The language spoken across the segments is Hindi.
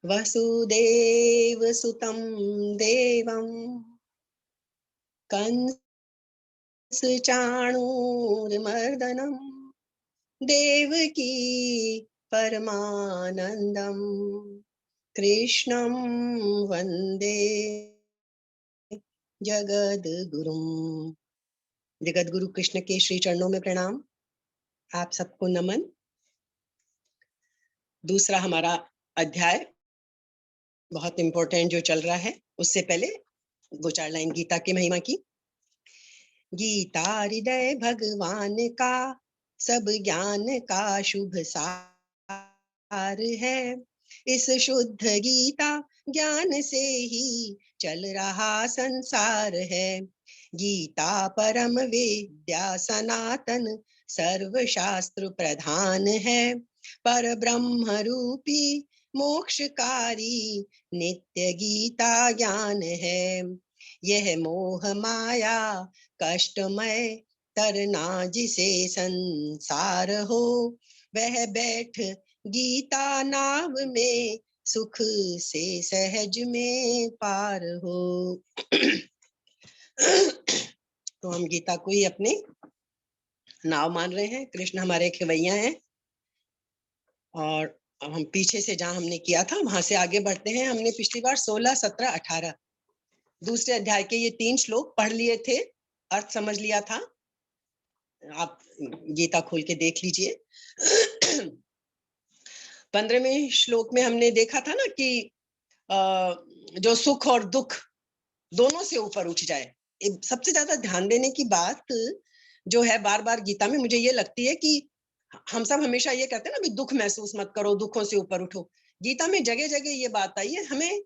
वसुदेव सुतं देवं कंस चाणूरमर्दनं देवकी परमानंदम कृष्णं वंदे जगद्गुरुम। जगद्गुरु कृष्ण के श्री चरणों में प्रणाम। आप सबको नमन। दूसरा हमारा अध्याय बहुत इंपॉर्टेंट जो चल रहा है, उससे पहले दो चार लाइन गीता की महिमा की। गीता हृदय भगवान का, सब ज्ञान का शुभ सार है। इस शुद्ध गीता ज्ञान से ही चल रहा संसार है। गीता परम विद्या सनातन सर्व शास्त्र प्रधान है। पर ब्रह्म रूपी मोक्षकारी नित्य गीता ज्ञान है। यह मोह माया कष्टमय तरना जिसे संसार हो, वह बैठ गीता नाव में सुख से सहज में पार हो। तो हम गीता को ही अपने नाव मान रहे हैं। कृष्ण हमारे खेवैया हैं और अब हम पीछे से जहां हमने किया था वहां से आगे बढ़ते हैं। हमने पिछली बार 16, 17, 18 दूसरे अध्याय के ये 3 श्लोक पढ़ लिए थे, अर्थ समझ लिया था। आप गीता खोल के देख लीजिए। 15वें श्लोक में हमने देखा था ना कि जो सुख और दुख दोनों से ऊपर उठ जाए। सबसे ज्यादा ध्यान देने की बात जो है बार बार गीता में मुझे ये लगती है कि हम सब हमेशा ये कहते हैं ना, भी दुख महसूस मत करो, दुखों से ऊपर उठो। गीता में जगह जगह ये बात आई है, हमें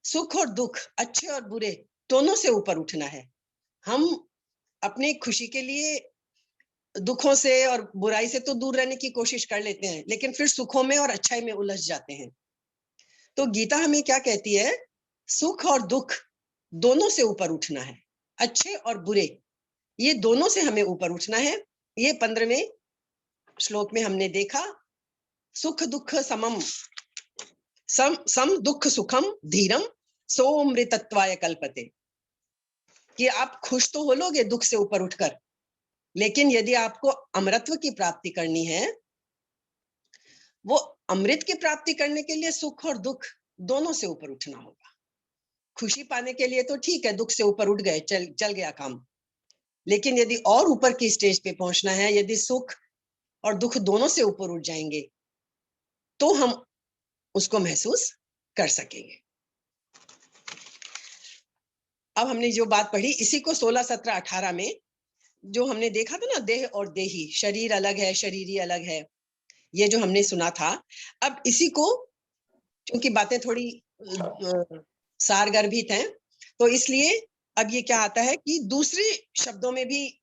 सुख और दुख, अच्छे और बुरे दोनों से ऊपर उठना है। हम अपनी खुशी के लिए दुखों से और बुराई से तो दूर रहने की कोशिश कर लेते हैं, लेकिन फिर सुखों में और अच्छाई में उलझ जाते हैं। तो गीता हमें क्या कहती है? सुख और दुख दोनों से ऊपर उठना है, अच्छे और बुरे ये दोनों से हमें ऊपर उठना है। ये 15वें श्लोक में हमने देखा, सुख दुख समम सम दुख सुखम धीरम सोमृतत्वाय कल्पते, कि आप खुश तो हो लोगे दुख से ऊपर उठकर, लेकिन यदि आपको अमरत्व की प्राप्ति करनी है, वो अमृत की प्राप्ति करने के लिए सुख और दुख दोनों से ऊपर उठना होगा। खुशी पाने के लिए तो ठीक है, दुख से ऊपर उठ गए, चल गया काम। लेकिन यदि और ऊपर की स्टेज पे पहुंचना है, यदि सुख और दुख दोनों से ऊपर उठ जाएंगे, तो हम उसको महसूस कर सकेंगे। अब हमने जो बात पढ़ी इसी को 16, 17, 18 में जो हमने देखा था ना, देह और देही, शरीर अलग है, शरीरी अलग है, ये जो हमने सुना था। अब इसी को, क्योंकि बातें थोड़ी सारगर्भित हैं, तो इसलिए अब ये क्या आता है कि दूसरे शब्दों में भी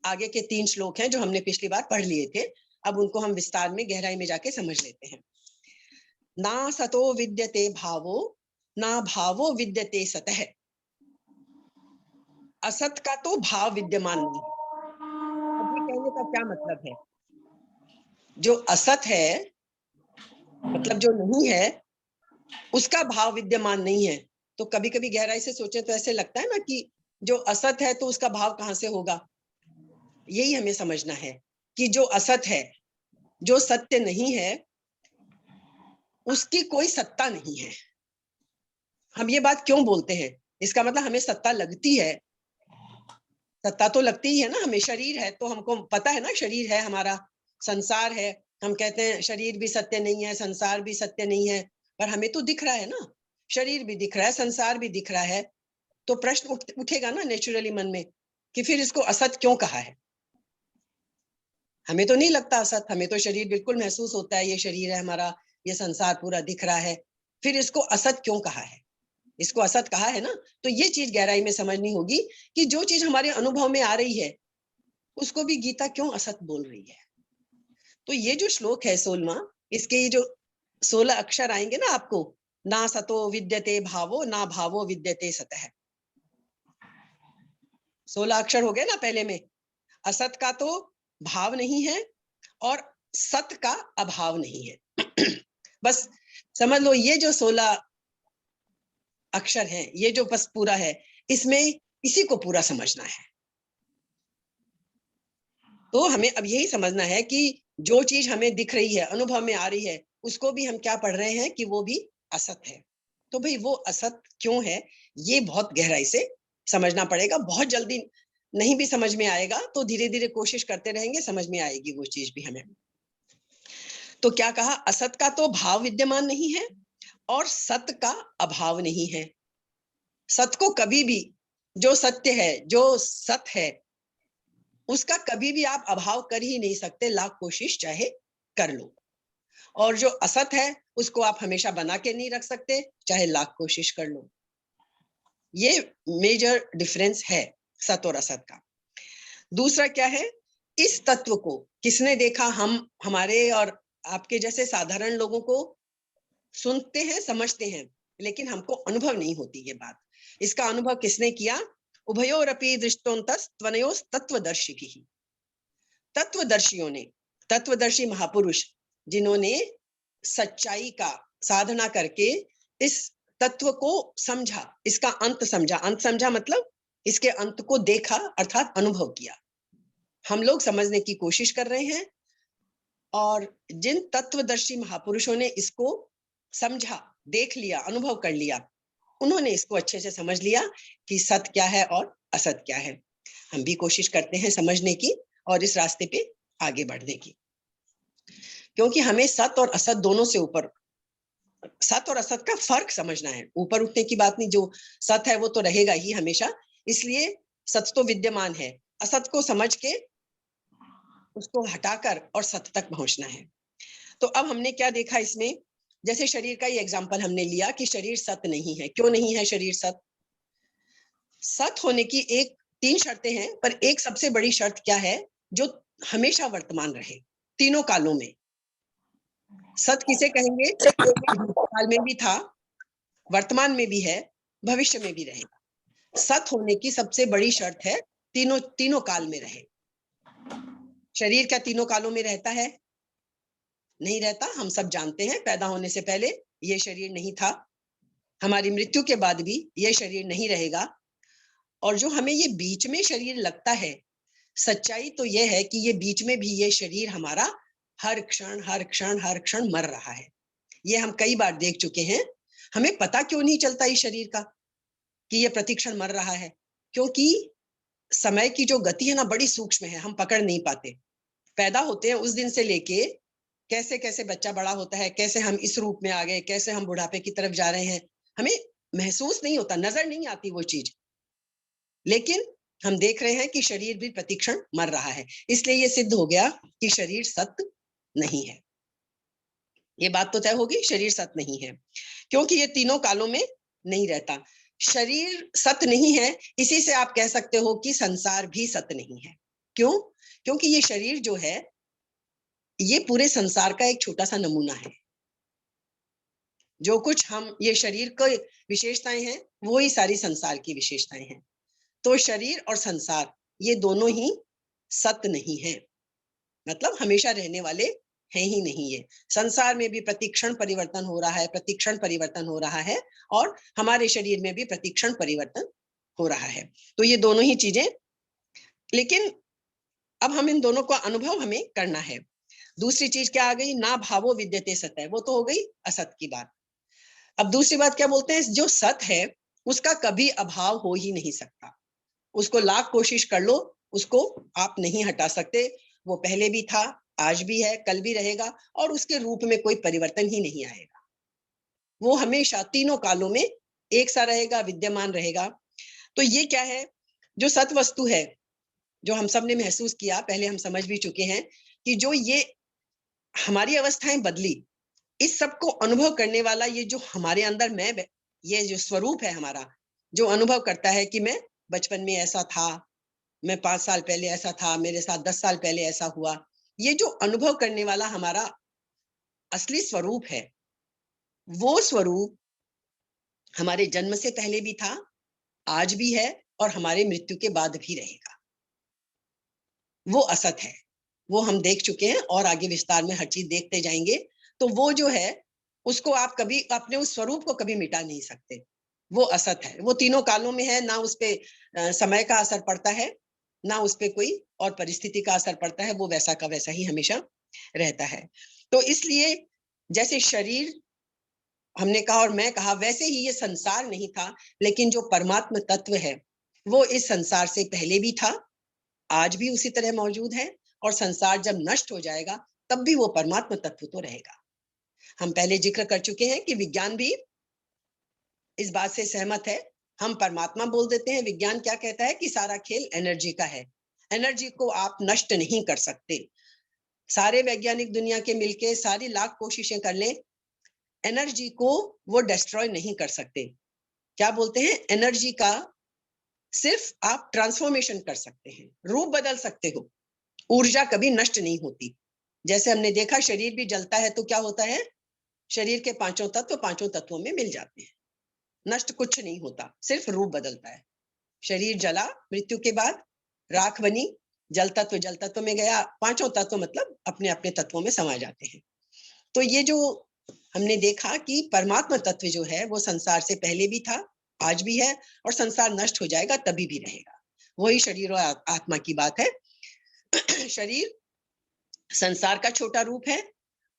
आगे के 3 श्लोक हैं जो हमने पिछली बार पढ़ लिए थे। अब उनको हम विस्तार में गहराई में जाके समझ लेते हैं। ना सतो विद्यते भावो, ना भावो विद्यते सतः। असत का तो भाव विद्यमान नहीं। अब ये कहने का क्या मतलब है? जो असत है, मतलब जो नहीं है, उसका भाव विद्यमान नहीं है। तो कभी कभी गहराई से सोचे तो ऐसे लगता है ना कि जो असत है तो उसका भाव कहाँ से होगा। यही हमें समझना है कि जो असत है, जो सत्य नहीं है, उसकी कोई सत्ता नहीं है। हम ये बात क्यों बोलते हैं? इसका मतलब हमें सत्ता लगती है, सत्ता तो लगती ही है ना हमें। शरीर है तो हमको पता है ना, शरीर है हमारा, संसार है। हम कहते हैं शरीर भी सत्य नहीं है, संसार भी सत्य नहीं है, पर हमें तो दिख रहा है ना, शरीर भी दिख रहा है, संसार भी दिख रहा है। तो प्रश्न उठेगा ना नेचुरली मन में कि फिर इसको असत क्यों कहा है? हमें तो नहीं लगता असत, हमें तो शरीर बिल्कुल महसूस होता है, ये शरीर है हमारा, ये संसार पूरा दिख रहा है, फिर इसको असत क्यों कहा है? इसको असत कहा है ना, तो ये चीज गहराई में समझनी होगी कि जो चीज हमारे अनुभव में आ रही है उसको भी गीता क्यों असत बोल रही है। तो ये जो श्लोक है 16वां, इसके ये जो 16 अक्षर आएंगे ना आपको, ना सतो विद्यते भावो ना भावो विद्यते सतः। 16 अक्षर हो गए ना पहले में। असत का तो भाव नहीं है और सत का अभाव नहीं है। बस समझ लो ये जो 16 अक्षर हैं, ये जो बस पूरा है, इसमें इसी को पूरा समझना है। तो हमें अब यही समझना है कि जो चीज हमें दिख रही है, अनुभव में आ रही है, उसको भी हम क्या पढ़ रहे हैं कि वो भी असत है। तो भाई वो असत क्यों है, ये बहुत गहराई से समझना पड़ेगा। बहुत जल्दी नहीं भी समझ में आएगा, तो धीरे धीरे कोशिश करते रहेंगे, समझ में आएगी वो चीज भी हमें। तो क्या कहा, असत का तो भाव विद्यमान नहीं है और सत का अभाव नहीं है। सत को कभी भी, जो सत्य है, जो सत है, उसका कभी भी आप अभाव कर ही नहीं सकते, लाख कोशिश चाहे कर लो। और जो असत है उसको आप हमेशा बना के नहीं रख सकते, चाहे लाख कोशिश कर लो। ये मेजर डिफरेंस है सत और असत का। दूसरा क्या है, इस तत्व को किसने देखा? हम, हमारे और आपके जैसे साधारण लोगों को सुनते हैं, समझते हैं, लेकिन हमको अनुभव नहीं होती ये बात। इसका अनुभव किसने किया? उभयोरपि दृष्टोन्तस त्वनयोस् तत्वदर्शिकी। तत्वदर्शियों ने, तत्वदर्शी महापुरुष जिन्होंने सच्चाई का साधना करके इस तत्व को समझा, इसका अंत समझा। अंत समझा मतलब इसके अंत को देखा, अर्थात अनुभव किया। हम लोग समझने की कोशिश कर रहे हैं, और जिन तत्वदर्शी महापुरुषों ने इसको समझा, देख लिया, अनुभव कर लिया, उन्होंने इसको अच्छे से समझ लिया कि सत क्या है और असत क्या है। हम भी कोशिश करते हैं समझने की और इस रास्ते पे आगे बढ़ने की, क्योंकि हमें सत और असत दोनों से ऊपर, सत और असत का फर्क समझना है। ऊपर उठने की बात नहीं, जो सत है वो तो रहेगा ही हमेशा, इसलिए सत तो विद्यमान है, असत को समझ के उसको हटाकर और सत तक पहुंचना है। तो अब हमने क्या देखा इसमें, जैसे शरीर का ही एग्जाम्पल हमने लिया कि शरीर सत नहीं है। क्यों नहीं है शरीर सत? सत होने की एक, 3 शर्तें हैं, पर एक सबसे बड़ी शर्त क्या है, जो हमेशा वर्तमान रहे, तीनों कालों में। सत किसे कहेंगे? भूतकाल में भी था, वर्तमान में भी है, भविष्य में भी रहेगा। सत होने की सबसे बड़ी शर्त है तीनों, तीनों काल में रहे। शरीर क्या तीनों कालों में रहता है? नहीं रहता। हम सब जानते हैं, पैदा होने से पहले ये शरीर नहीं था, हमारी मृत्यु के बाद भी ये शरीर नहीं रहेगा। और जो हमें ये बीच में शरीर लगता है, सच्चाई तो ये है कि ये बीच में भी ये शरीर हमारा हर क्षण हर क्षण हर क्षण मर रहा है। ये हम कई बार देख चुके हैं। हमें पता क्यों नहीं चलता इस शरीर का कि ये प्रतिक्षण मर रहा है? क्योंकि समय की जो गति है ना, बड़ी सूक्ष्म है, हम पकड़ नहीं पाते। पैदा होते हैं उस दिन से लेके कैसे कैसे बच्चा बड़ा होता है, कैसे हम इस रूप में आ गए, कैसे हम बुढ़ापे की तरफ जा रहे हैं, हमें महसूस नहीं होता, नजर नहीं आती वो चीज। लेकिन हम देख रहे हैं कि शरीर भी प्रतिक्षण मर रहा है। इसलिए ये सिद्ध हो गया कि शरीर सत्य नहीं है। ये बात तो तय होगी, शरीर सत्य नहीं है, क्योंकि ये तीनों कालों में नहीं रहता। शरीर सत्य नहीं है, इसी से आप कह सकते हो कि संसार भी सत्य नहीं है। क्यों? क्योंकि ये शरीर जो है, ये पूरे संसार का एक छोटा सा नमूना है। जो कुछ हम, ये शरीर की विशेषताएं हैं, वो ही सारी संसार की विशेषताएं हैं। तो शरीर और संसार ये दोनों ही सत्य नहीं है, मतलब हमेशा रहने वाले हैं ही नहीं। ये संसार में भी प्रतिक्षण परिवर्तन हो रहा है, प्रतिक्षण परिवर्तन हो रहा है, और हमारे शरीर में भी प्रतिक्षण परिवर्तन हो रहा है। तो ये दोनों ही चीजें, लेकिन अब हम इन दोनों का अनुभव हमें करना है। दूसरी चीज क्या आ गई? ना भावो विद्यते सतः, वो तो हो गई असत की बात। अब दूसरी बात क्या बोलते हैं? जो सत है उसका कभी अभाव हो ही नहीं सकता। उसको लाख कोशिश कर लो, उसको आप नहीं हटा सकते। वो पहले भी था, आज भी है, कल भी रहेगा, और उसके रूप में कोई परिवर्तन ही नहीं आएगा। वो हमेशा तीनों कालों में एक सा रहेगा, विद्यमान रहेगा। तो ये क्या है? जो सत वस्तु है, जो हम सब ने महसूस किया, पहले हम समझ भी चुके हैं कि जो ये हमारी अवस्थाएं बदली, इस सब को अनुभव करने वाला ये जो हमारे अंदर मैं, ये जो स्वरूप है हमारा, जो अनुभव करता है कि मैं बचपन में ऐसा था, मैं 5 साल पहले ऐसा था, मेरे साथ 10 साल पहले ऐसा हुआ, ये जो अनुभव करने वाला हमारा असली स्वरूप है, वो स्वरूप हमारे जन्म से पहले भी था, आज भी है और हमारे मृत्यु के बाद भी रहेगा। वो असत है, वो हम देख चुके हैं और आगे विस्तार में हर चीज देखते जाएंगे। तो वो जो है उसको आप कभी अपने उस स्वरूप को कभी मिटा नहीं सकते। वो असत है, वो तीनों कालों में है, ना उस पे समय का असर पड़ता है, ना उस पे कोई और परिस्थिति का असर पड़ता है, वो वैसा का वैसा ही हमेशा रहता है। तो इसलिए जैसे शरीर हमने कहा और मैं कहा, वैसे ही ये संसार नहीं था, लेकिन जो परमात्म तत्व है वो इस संसार से पहले भी था, आज भी उसी तरह मौजूद है, और संसार जब नष्ट हो जाएगा तब भी वो परमात्म तत्व तो रहेगा। हम पहले जिक्र कर चुके हैं कि विज्ञान भी इस बात से सहमत है। हम परमात्मा बोल देते हैं, विज्ञान क्या कहता है कि सारा खेल एनर्जी का है, एनर्जी को आप नष्ट नहीं कर सकते। सारे वैज्ञानिक दुनिया के मिलके सारी लाख कोशिशें कर लें, एनर्जी को वो डिस्ट्रॉय नहीं कर सकते। क्या बोलते हैं, एनर्जी का सिर्फ आप ट्रांसफॉर्मेशन कर सकते हैं, रूप बदल सकते हो, ऊर्जा कभी नष्ट नहीं होती। जैसे हमने देखा शरीर भी जलता है तो क्या होता है, शरीर के पांचों तत्व पांचों तत्वों में मिल जाते हैं, नष्ट कुछ नहीं होता, सिर्फ रूप बदलता है। शरीर जला, मृत्यु के बाद राख बनी, जल तत्व में गया, पांचों तत्व मतलब अपने अपने तत्वों में समा जाते हैं। तो ये जो हमने देखा कि परमात्मा तत्व जो है वो संसार से पहले भी था, आज भी है, और संसार नष्ट हो जाएगा तभी भी रहेगा। वही शरीर और आत्मा की बात है। शरीर संसार का छोटा रूप है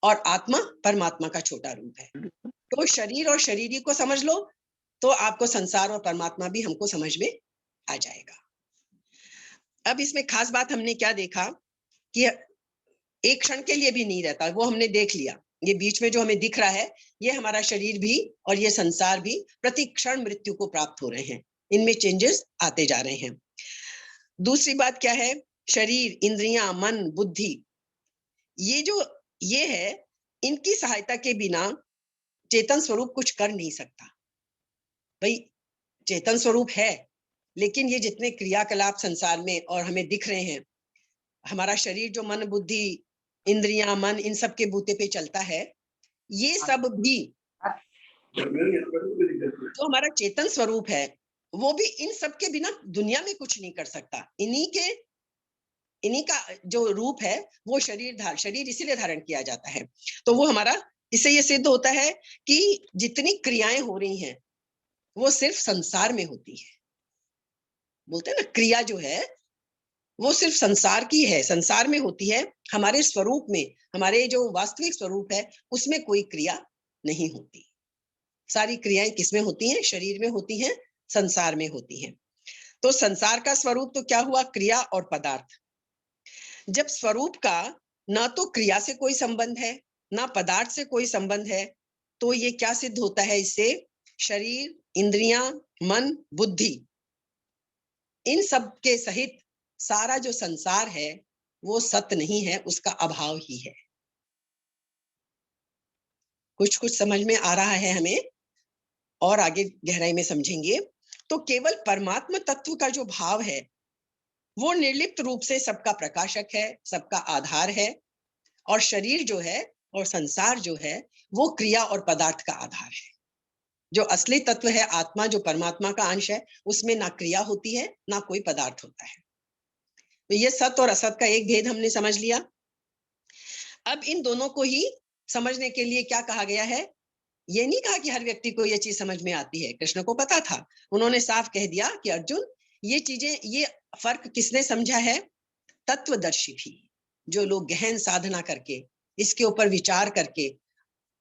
और आत्मा परमात्मा का छोटा रूप है। तो शरीर और शरीरी को समझ लो तो आपको संसार और परमात्मा भी हमको समझ में आ जाएगा। अब इसमें खास बात हमने क्या देखा कि एक क्षण के लिए भी नहीं रहता, वो हमने देख लिया। ये बीच में जो हमें दिख रहा है, ये हमारा शरीर भी और ये संसार भी प्रति क्षण मृत्यु को प्राप्त हो रहे हैं, इनमें चेंजेस आते जा रहे हैं। दूसरी बात क्या है, शरीर, इंद्रियां, मन, बुद्धि, ये है, इनकी सहायता के बिना चेतन स्वरूप कुछ कर नहीं सकता। भाई चेतन स्वरूप है, लेकिन ये जितने क्रियाकलाप संसार में और हमें दिख रहे हैं, हमारा शरीर जो मन बुद्धि इंद्रियां मन इन सब के बूते पे चलता है, ये सब भी जो हमारा चेतन स्वरूप है वो भी इन सब के बिना दुनिया में कुछ नहीं कर सकता। इन्हीं का जो रूप है वो शरीर इसीलिए धारण किया जाता है। तो वो हमारा, इससे ये सिद्ध होता है कि जितनी क्रियाएं हो रही हैं वो सिर्फ संसार में होती है। बोलते हैं ना, क्रिया जो है वो सिर्फ संसार की है, संसार में होती है। हमारे स्वरूप में, हमारे जो वास्तविक स्वरूप है उसमें कोई क्रिया नहीं होती। सारी क्रियाएं किसमें होती हैं, शरीर में होती हैं, संसार में होती हैं। तो संसार का स्वरूप तो क्या हुआ, क्रिया और पदार्थ। जब स्वरूप का ना तो क्रिया से कोई संबंध है ना पदार्थ से कोई संबंध है, तो ये क्या सिद्ध होता है इससे, शरीर, इंद्रियां, मन, बुद्धि, इन सब के सहित सारा जो संसार है वो सत्य नहीं है, उसका अभाव ही है। कुछ कुछ समझ में आ रहा है हमें, और आगे गहराई में समझेंगे। तो केवल परमात्मा तत्व का जो भाव है वो निर्लिप्त रूप से सबका प्रकाशक है, सबका आधार है, और शरीर जो है और संसार जो है वो क्रिया और पदार्थ का आधार है। जो असली तत्व है आत्मा, जो परमात्मा का अंश है, उसमें ना क्रिया होती है ना कोई पदार्थ होता है। तो ये सत्य और असत का एक भेद हमने समझ लिया। अब इन दोनों को ही समझने के लिए क्या कहा गया है, ये नहीं कहा कि हर व्यक्ति को ये चीज समझ में आती है, कृष्ण को पता था। उन्होंने साफ कह दिया कि अर्जुन, ये चीजें, ये फर्क किसने समझा है, तत्वदर्शी भी, जो लोग गहन साधना करके इसके ऊपर विचार करके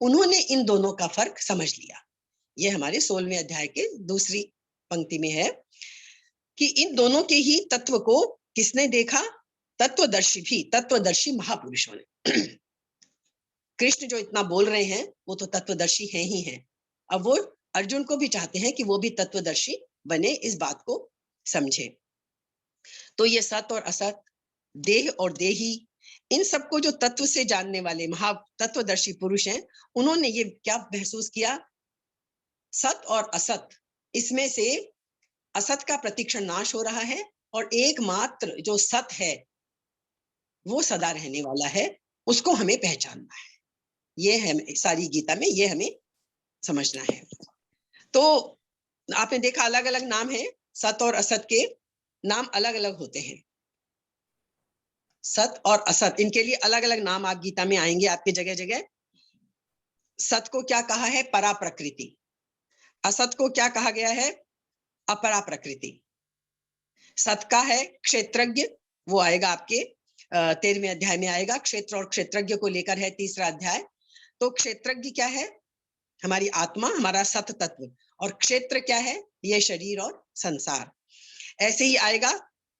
उन्होंने इन दोनों का फर्क समझ लिया। ये हमारे 16वें अध्याय के दूसरी पंक्ति में है कि इन दोनों के ही तत्व को किसने देखा, तत्वदर्शी भी, तत्वदर्शी महापुरुषों ने। कृष्ण जो इतना बोल रहे हैं वो तो तत्वदर्शी हैं ही हैं। अब वो अर्जुन को भी चाहते हैं कि वो भी तत्वदर्शी बने, इस बात को समझे। तो ये सत और असत, देह और देही, इन सबको जो तत्व से जानने वाले महा तत्वदर्शी पुरुष हैं, उन्होंने ये क्या महसूस किया, सत और असत, इसमें से असत का प्रतिक्षण नाश हो रहा है और एकमात्र जो सत है वो सदा रहने वाला है, उसको हमें पहचानना है। ये है सारी गीता में, ये हमें समझना है। तो आपने देखा अलग अलग नाम है, सत और असत के नाम अलग अलग होते हैं। सत और असत, इनके लिए अलग अलग नाम आप गीता में आएंगे आपके जगह जगह। सत को क्या कहा है? परा प्रकृति। असत को क्या कहा गया है? अपरा प्रकृति। सत का है क्षेत्रज्ञ, वो आएगा आपके 13वें अध्याय में आएगा। क्षेत्र और क्षेत्रज्ञ को लेकर है 3रा अध्याय। तो क्षेत्रज्ञ क्या है? हमारी आत्मा, हमारा सत तत्व। और क्षेत्र क्या है? ये शरीर और संसार। ऐसे ही आएगा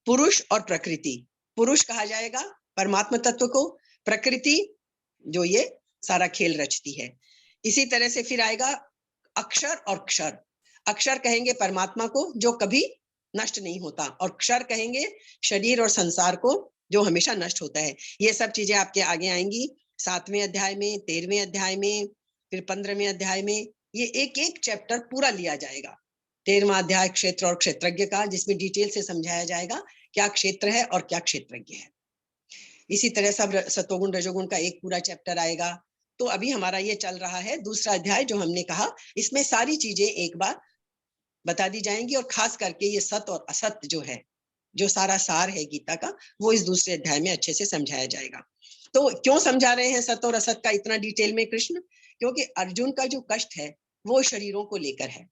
पुरुष और प्रकृति। पुरुष कहा जाएगा परमात्मा तत्व को, प्रकृति जो ये सारा खेल रचती है। इसी तरह से फिर आएगा अक्षर और क्षर। अक्षर कहेंगे परमात्मा को जो कभी नष्ट नहीं होता, और क्षर कहेंगे शरीर और संसार को जो हमेशा नष्ट होता है। ये सब चीजें आपके आगे आएंगी 7वें अध्याय में, 13वें अध्याय में, फिर 15वें अध्याय में। ये एक एक चैप्टर पूरा लिया जाएगा। 13वां अध्याय क्षेत्र और क्षेत्रज्ञ का, जिसमें डिटेल से समझाया जाएगा क्या क्षेत्र है और क्या क्षेत्रज्ञ है। इसी तरह सब सतोगुण रजोगुण का एक पूरा चैप्टर आएगा। तो अभी हमारा ये चल रहा है 2रा अध्याय, जो हमने कहा इसमें सारी चीजें एक बार बता दी जाएंगी, और खास करके ये सत और असत जो है, जो सारा सार है गीता का, वो इस 2रे अध्याय में अच्छे से समझाया जाएगा। तो क्यों समझा रहे हैं सत और असत का इतना डिटेल में कृष्ण? क्योंकि अर्जुन का जो कष्ट है वो शरीरों को लेकर है।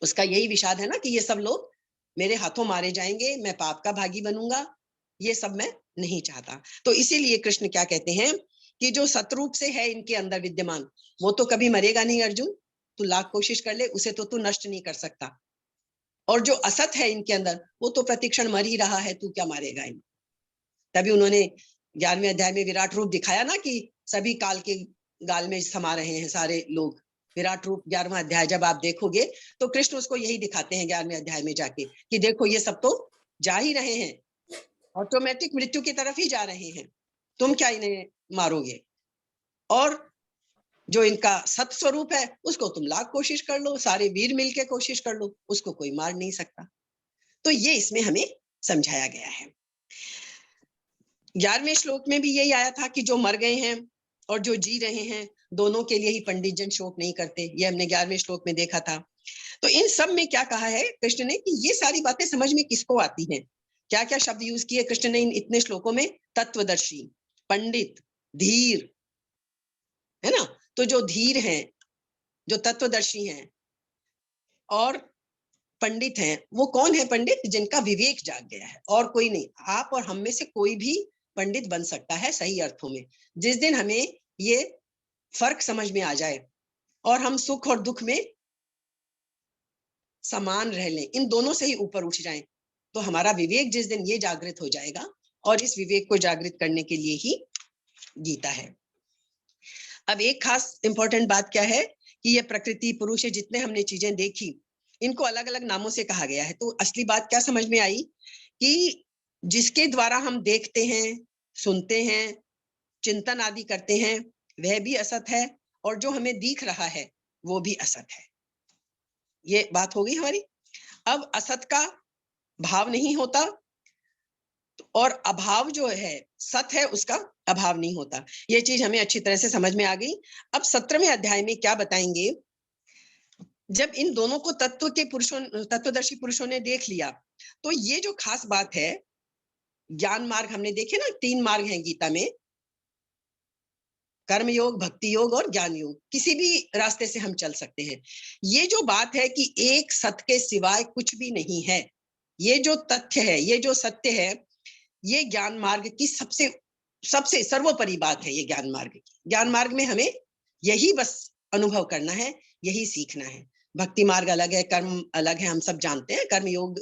उसका यही विषाद है ना कि ये सब लोग मेरे हाथों मारे जाएंगे, मैं पाप का भागी बनूंगा, ये सब मैं नहीं चाहता। तो इसीलिए कृष्ण क्या कहते हैं कि जो सतरूप से है इनके अंदर विद्यमान, वो तो कभी मरेगा नहीं अर्जुन, तू लाख कोशिश कर ले, उसे तो तू नष्ट नहीं कर सकता। और जो असत है इनके अंदर, वो तो प्रतिक्षण मर ही रहा है, तू क्या मारेगा इन। तभी उन्होंने 11वें अध्याय में विराट रूप दिखाया ना, कि सभी काल के गाल में समा रहे हैं सारे लोग। विराट रूप 11वां अध्याय जब आप देखोगे तो कृष्ण उसको यही दिखाते हैं 11वें अध्याय में जाके, कि देखो ये सब तो जा ही रहे हैं, ऑटोमेटिक मृत्यु की तरफ ही जा रहे हैं, तुम क्या इन्हें मारोगे। और जो इनका सत स्वरूप है उसको तुम लाख कोशिश कर लो, सारे वीर मिलके कोशिश कर लो, उसको कोई मार नहीं सकता। तो ये इसमें हमें समझाया गया है। 11वें श्लोक में भी यही आया था कि जो मर गए हैं और जो जी रहे हैं, दोनों के लिए ही पंडित जन शोक नहीं करते। ये हमने 11वें श्लोक में देखा था। तो इन सब में क्या कहा है कृष्ण ने कि ये सारी बातें समझ में किसको आती हैं? क्या क्या शब्द यूज किए कृष्ण ने इन इतने श्लोकों में? तत्वदर्शी, पंडित, धीर, है ना। तो जो धीर हैं, जो तत्वदर्शी हैं और पंडित हैं, वो कौन है पंडित? जिनका विवेक जाग गया है, और कोई नहीं। आप और हम में से कोई भी पंडित बन सकता है सही अर्थों में। जिस दिन हमें ये फर्क समझ में आ जाए और हम सुख और दुख में समान रह लें, इन दोनों से ही ऊपर उठ जाएं, तो हमारा विवेक जिस दिन ये जागृत हो जाएगा, और इस विवेक को जागृत करने के लिए ही गीता है। अब एक खास इंपॉर्टेंट बात क्या है कि ये प्रकृति, पुरुष, जितने हमने चीजें देखी, इनको अलग अलग नामों से कहा गया है। तो असली बात क्या समझ में आई कि जिसके द्वारा हम देखते हैं, सुनते हैं, चिंतन आदि करते हैं, वह भी असत है, और जो हमें दिख रहा है वो भी असत है। ये बात हो गई हमारी। अब असत का भाव नहीं होता, और अभाव जो है सत है, उसका अभाव नहीं होता। ये चीज हमें अच्छी तरह से समझ में आ गई। अब 17वें अध्याय में क्या बताएंगे? जब इन दोनों को तत्व के पुरुषों, तत्वदर्शी पुरुषों ने देख लिया, तो ये जो खास बात है, ज्ञान मार्ग हमने देखे ना, 3 मार्ग हैं गीता में, कर्म योग, भक्ति योग और ज्ञान योग। किसी भी रास्ते से हम चल सकते हैं। ये जो बात है कि एक सत्य के सिवाय कुछ भी नहीं है, ये जो तथ्य है, ये जो सत्य है, ये ज्ञान मार्ग की सबसे सबसे सर्वोपरि बात है। ये ज्ञान मार्ग की, ज्ञान मार्ग में हमें यही बस अनुभव करना है, यही सीखना है। भक्ति मार्ग अलग है, कर्म अलग है, हम सब जानते हैं। कर्म योग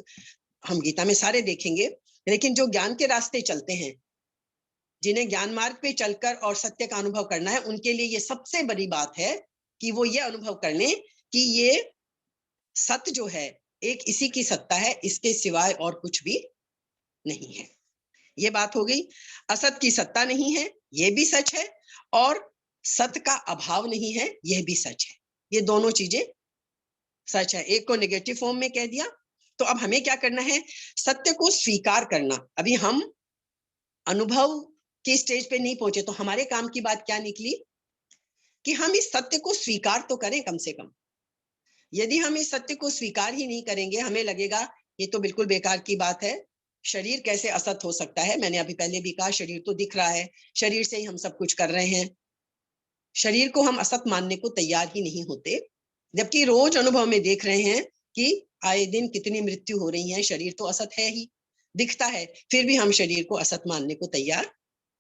हम गीता में सारे देखेंगे। लेकिन जो ज्ञान के रास्ते चलते हैं, जिन्हें ज्ञान मार्ग पे चलकर और सत्य का अनुभव करना है, उनके लिए ये सबसे बड़ी बात है कि वो ये अनुभव कर लें कि ये सत्य जो है एक इसी की सत्ता है, इसके सिवाय और कुछ भी नहीं है। ये बात हो गई। असत की सत्ता नहीं है, ये भी सच है, और सत्य का अभाव नहीं है, यह भी सच है। ये दोनों चीजें सच है। एक को नेगेटिव फॉर्म में कह दिया। तो अब हमें क्या करना है? सत्य को स्वीकार करना। अभी हम अनुभव की स्टेज पे नहीं पहुंचे, तो हमारे काम की बात क्या निकली कि हम इस सत्य को स्वीकार तो करें कम से कम। यदि हम इस सत्य को स्वीकार ही नहीं करेंगे, हमें लगेगा ये तो बिल्कुल बेकार की बात है, शरीर कैसे असत हो सकता है। मैंने अभी पहले भी कहा, शरीर तो दिख रहा है, शरीर से ही हम सब कुछ कर रहे हैं। शरीर को हम असत मानने को तैयार ही नहीं होते, जबकि रोज अनुभव में देख रहे हैं कि आए दिन कितनी मृत्यु हो रही है। शरीर तो असत है ही, दिखता है, फिर भी हम शरीर को असत मानने को तैयार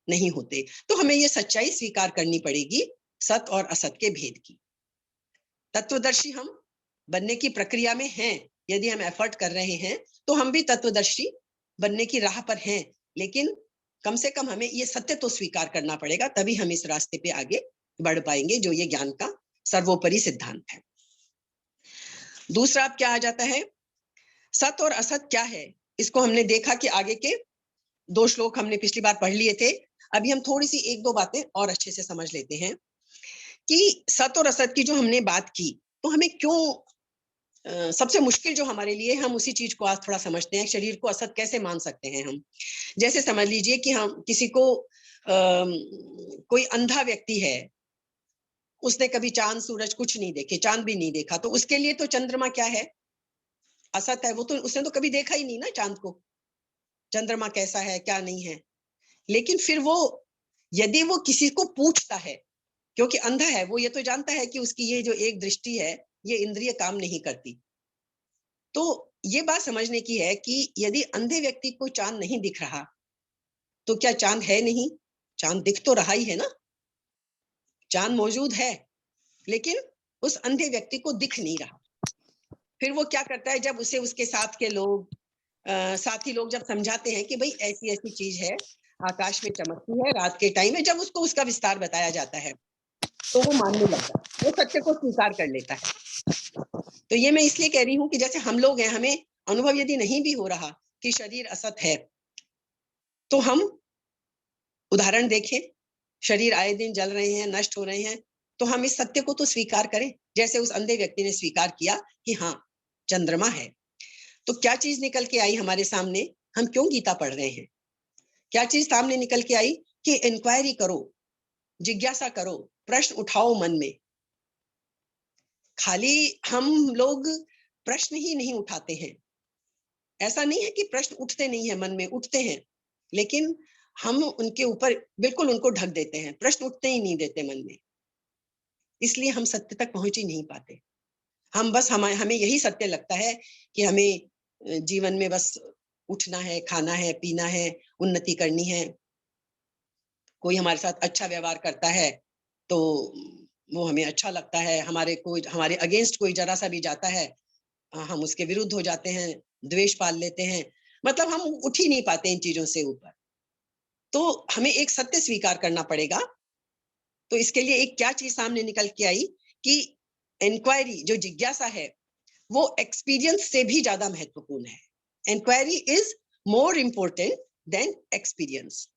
नहीं होते। तो हमें ये सच्चाई स्वीकार करनी पड़ेगी, सत और असत के भेद की। तत्वदर्शी हम बनने की प्रक्रिया में हैं। यदि हम एफर्ट कर रहे हैं तो हम भी तत्वदर्शी बनने की राह पर हैं, लेकिन कम से कम हमें ये सत्य तो स्वीकार करना पड़ेगा, तभी हम इस रास्ते पे आगे बढ़ पाएंगे, जो ये ज्ञान का सर्वोपरि सिद्धांत है। दूसरा अब क्या आ जाता है, सत और असत क्या है। इसको हमने देखा कि आगे के 2 श्लोक हमने पिछली बार पढ़ लिए थे। अभी हम थोड़ी सी 1-2 बातें और अच्छे से समझ लेते हैं कि सत और असत की जो हमने बात की, तो हमें क्यों सबसे मुश्किल जो हमारे लिए, हम उसी चीज को आज थोड़ा समझते हैं। शरीर को असत कैसे मान सकते हैं हम। जैसे समझ लीजिए कि हम किसी को कोई अंधा व्यक्ति है, उसने कभी चांद सूरज कुछ नहीं देखे, चांद भी नहीं देखा, तो उसके लिए तो चंद्रमा क्या है, असत है। वो तो उसने तो कभी देखा ही नहीं ना चांद को, चंद्रमा कैसा है क्या नहीं है। लेकिन फिर वो, यदि वो किसी को पूछता है, क्योंकि अंधा है, वो ये तो जानता है कि उसकी ये जो एक दृष्टि है, ये इंद्रिय काम नहीं करती। तो ये बात समझने की है कि यदि अंधे व्यक्ति को चांद नहीं दिख रहा, तो क्या चांद है नहीं? चांद दिख तो रहा ही है ना, चांद मौजूद है, लेकिन उस अंधे व्यक्ति को दिख नहीं रहा। फिर वो क्या करता है, जब उसे उसके साथ के लोग, साथी लोग जब समझाते हैं कि भाई ऐसी ऐसी चीज है, आकाश में चमकती है रात के टाइम में, जब उसको उसका विस्तार बताया जाता है, तो वो मानने लगता है, वो सत्य को स्वीकार कर लेता है। तो ये मैं इसलिए कह रही हूँ कि जैसे हम लोग हैं, हमें अनुभव यदि नहीं भी हो रहा कि शरीर असत है, तो हम उदाहरण देखें, शरीर आए दिन जल रहे हैं, नष्ट हो रहे हैं, तो हम इस सत्य को तो स्वीकार करें, जैसे उस अंधे व्यक्ति ने स्वीकार किया कि हाँ, चंद्रमा है। तो क्या चीज निकल के आई हमारे सामने, हम क्यों गीता पढ़ रहे हैं, क्या चीज सामने निकल के आई कि इंक्वायरी करो, जिज्ञासा करो, प्रश्न उठाओ मन में। खाली हम लोग प्रश्न ही नहीं उठाते हैं, ऐसा नहीं है कि प्रश्न उठते नहीं है, मन में उठते हैं, लेकिन हम उनके ऊपर बिल्कुल उनको ढक देते हैं, प्रश्न उठते ही नहीं देते मन में। इसलिए हम सत्य तक पहुंच ही नहीं पाते। हम बस हमें यही सत्य लगता है कि हमें जीवन में बस उठना है, खाना है, पीना है, उन्नति करनी है। कोई हमारे साथ अच्छा व्यवहार करता है तो वो हमें अच्छा लगता है, हमारे अगेंस्ट कोई जरा सा भी जाता है, हम उसके विरुद्ध हो जाते हैं, द्वेष पाल लेते हैं। मतलब हम उठ ही नहीं पाते इन चीजों से ऊपर। तो हमें एक सत्य स्वीकार करना पड़ेगा। तो इसके लिए एक क्या चीज सामने निकल के आई कि इंक्वायरी, जो जिज्ञासा है, वो एक्सपीरियंस से भी ज्यादा महत्वपूर्ण है। Inquiry is more important than experience.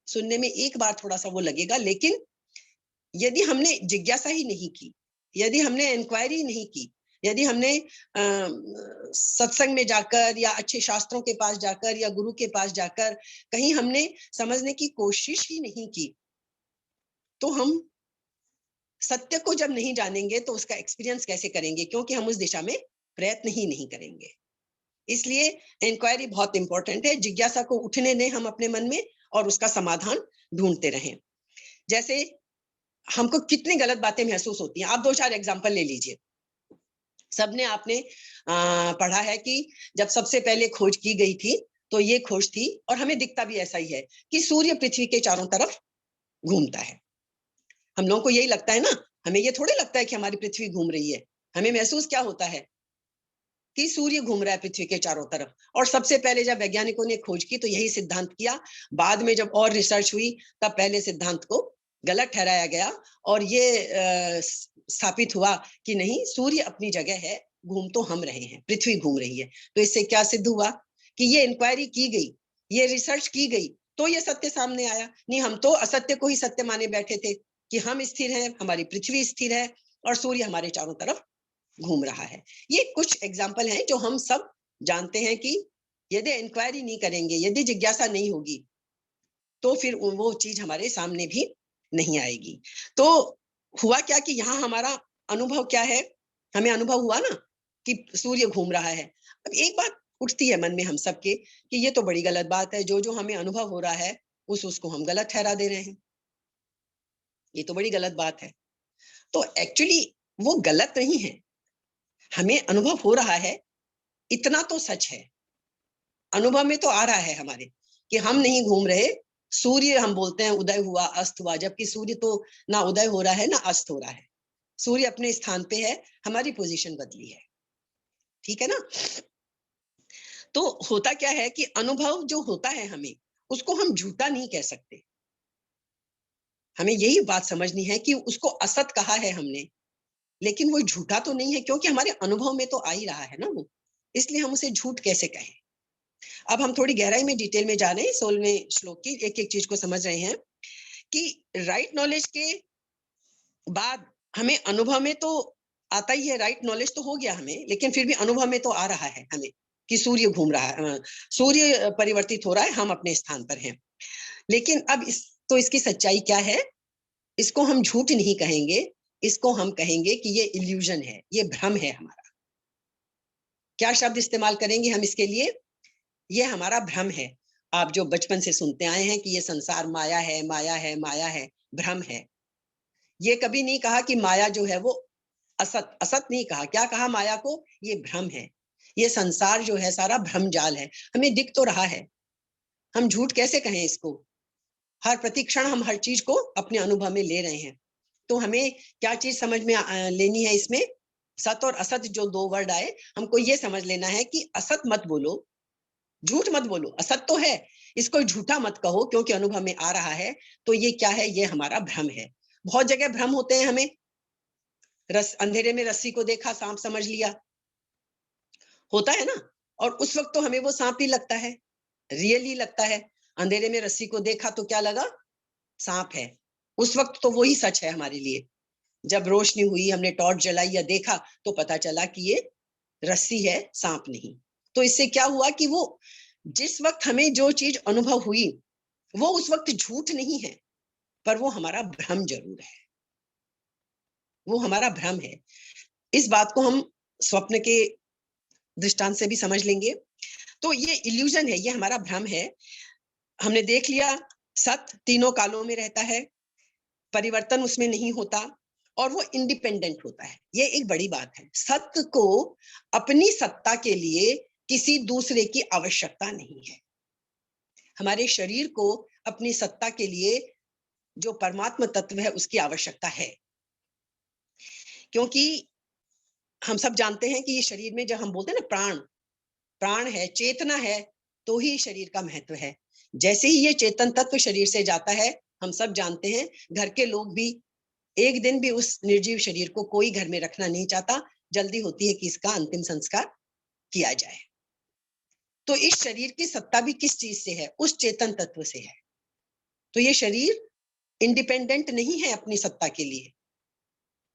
सुनने में एक बार थोड़ा सा वो लगेगा, लेकिन यदि हमने जिज्ञासा ही नहीं की, यदि हमने इंक्वायरी नहीं की, यदि हमने सत्संग में जाकर या अच्छे शास्त्रों के पास जाकर या गुरु के पास जाकर कहीं हमने समझने की कोशिश ही नहीं की, तो हम सत्य को जब नहीं जानेंगे तो उसका एक्सपीरियंस कैसे करेंगे, क्योंकि हम उस दिशा में प्रयत्न ही नहीं करेंगे। इसलिए इंक्वायरी बहुत इंपॉर्टेंट है। जिज्ञासा को उठने दें हम अपने मन में और उसका समाधान ढूंढते रहें। जैसे हमको कितनी गलत बातें महसूस होती हैं, आप 2-4 एग्जांपल ले लीजिए। सबने आपने पढ़ा है कि जब सबसे पहले खोज की गई थी, तो ये खोज थी, और हमें दिखता भी ऐसा ही है कि सूर्य पृथ्वी के चारों तरफ घूमता है। हम लोगों को यही लगता है ना, हमें ये थोड़े लगता है कि हमारी पृथ्वी घूम रही है। हमें महसूस क्या होता है कि सूर्य घूम रहा है पृथ्वी के चारों तरफ। और सबसे पहले जब वैज्ञानिकों ने खोज की तो यही सिद्धांत किया। बाद में जब और रिसर्च हुई तब पहले सिद्धांत को गलत ठहराया गया और ये स्थापित हुआ कि नहीं, सूर्य अपनी जगह है, घूम तो हम रहे हैं, पृथ्वी घूम रही है। तो इससे क्या सिद्ध हुआ कि ये इंक्वायरी की गई, ये रिसर्च की गई, तो ये सत्य सामने आया। नहीं, हम तो असत्य को ही सत्य माने बैठे थे कि हम स्थिर हैं, हमारी पृथ्वी स्थिर है और सूर्य हमारे चारों तरफ घूम रहा है। ये कुछ एग्जाम्पल हैं जो हम सब जानते हैं कि यदि इंक्वायरी नहीं करेंगे, यदि जिज्ञासा नहीं होगी, तो फिर वो चीज हमारे सामने भी नहीं आएगी। तो हुआ क्या कि यहाँ हमारा अनुभव क्या है, हमें अनुभव हुआ ना कि सूर्य घूम रहा है। अब एक बात उठती है मन में हम सबके कि ये तो बड़ी गलत बात है, जो हमें अनुभव हो रहा है उसको हम गलत ठहरा दे रहे हैं, ये तो बड़ी गलत बात है। तो एक्चुअली वो गलत नहीं है, हमें अनुभव हो रहा है, इतना तो सच है। अनुभव में तो आ रहा है हमारे कि हम नहीं घूम रहे, सूर्य हम बोलते हैं उदय हुआ अस्त हुआ, जबकि सूर्य तो ना उदय हो रहा है ना अस्त हो रहा है, सूर्य अपने स्थान पे है, हमारी पोजीशन बदली है, ठीक है ना। तो होता क्या है कि अनुभव जो होता है हमें, उसको हम झूठा नहीं कह सकते। हमें यही बात समझनी है कि उसको असत कहा है हमने, लेकिन वो झूठा तो नहीं है, क्योंकि हमारे अनुभव में तो आ ही रहा है ना वो, इसलिए हम उसे झूठ कैसे कहें। अब हम थोड़ी गहराई में डिटेल में जा रहे हैं, 16वें श्लोक की एक एक चीज को समझ रहे हैं कि राइट नॉलेज के बाद हमें अनुभव में तो आता ही है, राइट नॉलेज तो हो गया हमें, लेकिन फिर भी अनुभव में तो आ रहा है हमें कि सूर्य घूम रहा है, सूर्य परिवर्तित हो रहा है, हम अपने स्थान पर हैं। लेकिन अब इसकी सच्चाई क्या है, इसको हम झूठ नहीं कहेंगे, इसको हम कहेंगे कि ये इल्यूजन है, ये भ्रम है हमारा। क्या शब्द इस्तेमाल करेंगे हम इसके लिए, ये हमारा भ्रम है। आप जो बचपन से सुनते आए हैं कि ये संसार माया है, माया है, माया है, भ्रम है। ये कभी नहीं कहा कि माया जो है वो असत, असत नहीं कहा। क्या कहा माया को, ये भ्रम है, ये संसार जो है सारा भ्रम जाल है, हमें दिख तो रहा है, हम झूठ कैसे कहें इसको। हर प्रतिक्षण हम हर चीज को अपने अनुभव में ले रहे हैं। तो हमें क्या चीज समझ में लेनी है इसमें, सत और असत जो दो वर्ड आए, हमको ये समझ लेना है कि असत मत बोलो, झूठ मत बोलो, असत तो है, इसको झूठा मत कहो क्योंकि अनुभव में आ रहा है। तो ये क्या है, ये हमारा भ्रम है। बहुत जगह भ्रम होते हैं हमें, अंधेरे में रस्सी को देखा सांप समझ लिया, होता है ना। और उस वक्त तो हमें वो सांप ही लगता है, रियल ही लगता है। अंधेरे में रस्सी को देखा तो क्या लगा, सांप है, उस वक्त तो वही सच है हमारे लिए। जब रोशनी हुई, हमने टॉर्च जलाई या देखा, तो पता चला कि ये रस्सी है, सांप नहीं। तो इससे क्या हुआ कि वो जिस वक्त हमें जो चीज अनुभव हुई, वो उस वक्त झूठ नहीं है, पर वो हमारा भ्रम जरूर है, वो हमारा भ्रम है। इस बात को हम स्वप्न के दृष्टांत से भी समझ लेंगे। तो ये इल्यूजन है, ये हमारा भ्रम है। हमने देख लिया, सत तीनों कालों में रहता है, परिवर्तन उसमें नहीं होता, और वो इंडिपेंडेंट होता है। ये एक बड़ी बात है, सत्य को अपनी सत्ता के लिए किसी दूसरे की आवश्यकता नहीं है। हमारे शरीर को अपनी सत्ता के लिए जो परमात्मा तत्व है उसकी आवश्यकता है, क्योंकि हम सब जानते हैं कि ये शरीर में जब हम बोलते हैं ना प्राण, प्राण है, चेतना है, तो ही शरीर का महत्व है। जैसे ही ये चेतन तत्व शरीर से जाता है, हम सब जानते हैं, घर के लोग भी एक दिन भी उस निर्जीव शरीर को कोई घर में रखना नहीं चाहता, जल्दी होती है कि इसका अंतिम संस्कार किया जाए। तो इस शरीर की सत्ता भी किस चीज से है, उस चेतन तत्व से है। तो ये शरीर इंडिपेंडेंट नहीं है अपनी सत्ता के लिए,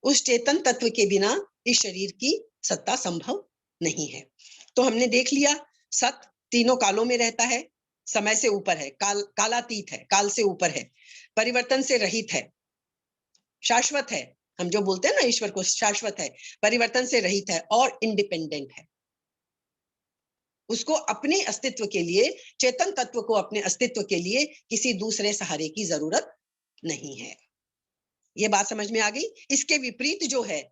उस चेतन तत्व के बिना इस शरीर की सत्ता संभव नहीं है। तो हमने देख लिया, सत तीनों कालों में रहता है, समय से ऊपर है, कालातीत है, काल से ऊपर है, परिवर्तन से रहित है, शाश्वत है। हम जो बोलते हैं ना ईश्वर को, शाश्वत है, परिवर्तन से रहित है और इंडिपेंडेंट है। उसको अपने अस्तित्व के लिए, चेतन तत्व को अपने अस्तित्व के लिए किसी दूसरे सहारे की जरूरत नहीं है। ये बात समझ में आ गई। इसके विपरीत जो है,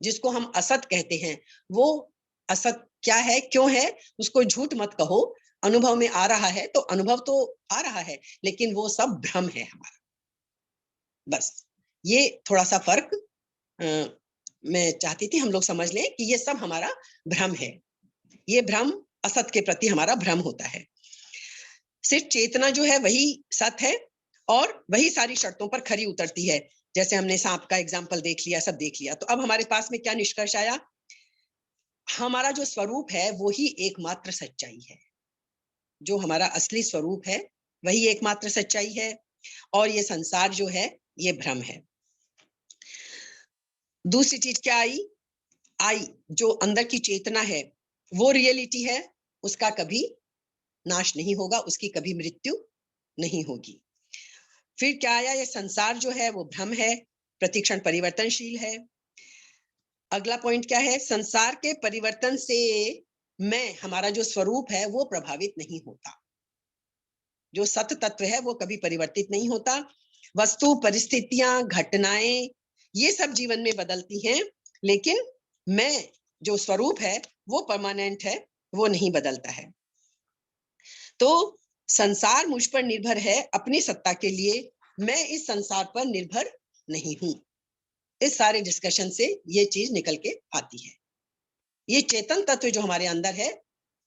जिसको हम असत कहते हैं, वो असत क्या है, क्यों है, उसको झूठ मत कहो। अनुभव में आ रहा है तो अनुभव तो आ रहा है, लेकिन वो सब भ्रम है हमारा। बस ये थोड़ा सा फर्क मैं चाहती थी हम लोग समझ लें कि ये सब हमारा भ्रम है। ये भ्रम, असत के प्रति हमारा भ्रम होता है। सिर्फ चेतना जो है वही सत है, और वही सारी शर्तों पर खरी उतरती है। जैसे हमने सांप का एग्जाम्पल देख लिया, सब देख लिया, तो अब हमारे पास में क्या निष्कर्ष आया, हमारा जो स्वरूप है वो ही एकमात्र सच्चाई है। जो हमारा असली स्वरूप है वही एकमात्र सच्चाई है, और ये संसार जो है ये भ्रम है। दूसरी चीज क्या आई, जो अंदर की चेतना है वो रियलिटी है, उसका कभी नाश नहीं होगा, उसकी कभी मृत्यु नहीं होगी। फिर क्या आया, ये संसार जो है वो भ्रम है, प्रतिक्षण परिवर्तनशील है। अगला पॉइंट क्या है? संसार के परिवर्तन से मैं, हमारा जो स्वरूप है वो प्रभावित नहीं होता। जो सत तत्व है वो कभी परिवर्तित नहीं होता। वस्तु, परिस्थितियां, घटनाएं ये सब जीवन में बदलती हैं, लेकिन मैं जो स्वरूप है वो परमानेंट है, वो नहीं बदलता है। तो संसार मुझ पर निर्भर है अपनी सत्ता के लिए, मैं इस संसार पर निर्भर नहीं हूं। इस सारे डिस्कशन से ये चीज निकल के आती है। ये चेतन तत्व जो हमारे अंदर है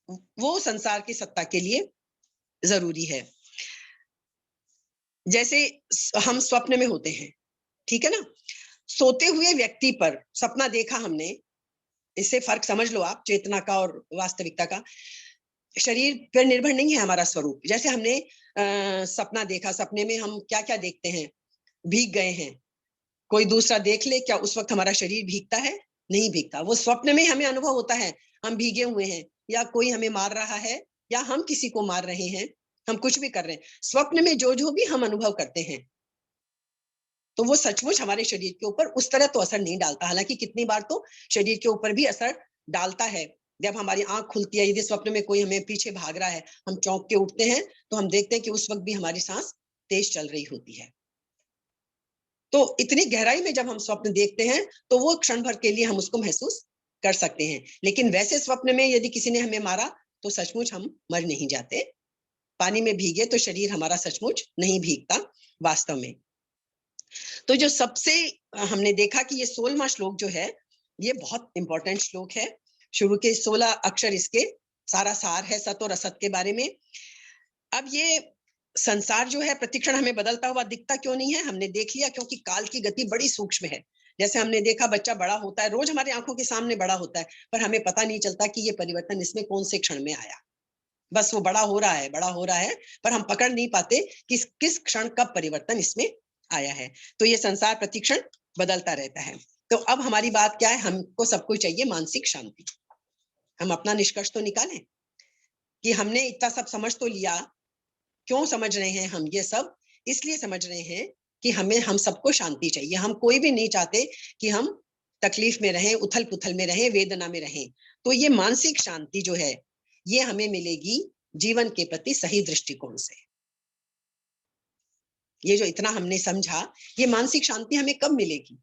वो संसार की सत्ता के लिए जरूरी है। जैसे हम स्वप्न में होते हैं, ठीक है ना? सोते हुए व्यक्ति पर सपना देखा हमने, इससे फर्क समझ लो आप चेतना का और वास्तविकता का। शरीर पर निर्भर नहीं है हमारा स्वरूप। जैसे हमने सपना देखा, सपने में हम क्या क्या देखते हैं? भीग गए हैं। कोई दूसरा देख ले, क्या उस वक्त हमारा शरीर भीगता है? नहीं भीगता। वो स्वप्न में हमें अनुभव होता है हम भीगे हुए हैं, या कोई हमें मार रहा है, या हम किसी को मार रहे हैं, हम कुछ भी कर रहे हैं। स्वप्न में जो जो भी हम अनुभव करते हैं, तो वो सचमुच हमारे शरीर के ऊपर उस तरह तो असर नहीं डालता। हालांकि कितनी बार तो शरीर के ऊपर भी असर डालता है। जब हमारी आंख खुलती है, यदि स्वप्न में कोई हमें पीछे भाग रहा है, हम चौंक के उठते हैं, तो हम देखते हैं कि उस वक्त भी हमारी सांस तेज चल रही होती है। तो इतनी गहराई में जब हम स्वप्न देखते हैं, तो वो क्षण भर के लिए हम उसको महसूस कर सकते हैं। लेकिन वैसे स्वप्न में यदि किसी ने हमें मारा, तो सचमुच हम मर नहीं जाते। पानी में भीगे तो शरीर हमारा सचमुच नहीं भीगता वास्तव में। तो जो सबसे हमने देखा कि ये 16वां श्लोक जो है, ये बहुत इंपॉर्टेंट श्लोक है। शुरू के 16 अक्षर इसके सारा सार है सत और असत के बारे में। अब ये संसार जो है प्रतिक्षण हमें बदलता हुआ दिखता क्यों नहीं है? हमने देख लिया, क्योंकि काल की गति बड़ी सूक्ष्म है। जैसे हमने देखा बच्चा बड़ा होता है, रोज हमारी आंखों के सामने बड़ा होता है, पर हमें पता नहीं चलता कि ये परिवर्तन इसमें कौन से क्षण में आया। बस वो बड़ा हो रहा है, बड़ा हो रहा है, पर हम पकड़ नहीं पाते कि किस क्षण कब परिवर्तन इसमें आया है। तो ये संसार प्रतिक्षण बदलता रहता है। तो अब हमारी बात क्या है? हमको सबको चाहिए मानसिक शांति। हम अपना निष्कर्ष तो निकालें कि हमने इतना सब समझ तो लिया। क्यों समझ रहे हैं हम ये सब? इसलिए समझ रहे हैं कि हम सबको शांति चाहिए। हम कोई भी नहीं चाहते कि हम तकलीफ में रहें, उथल पुथल में रहें, वेदना में रहें। तो ये मानसिक शांति जो है, ये हमें मिलेगी जीवन के प्रति सही दृष्टिकोण से। ये जो इतना हमने समझा, ये मानसिक शांति हमें कब मिलेगी?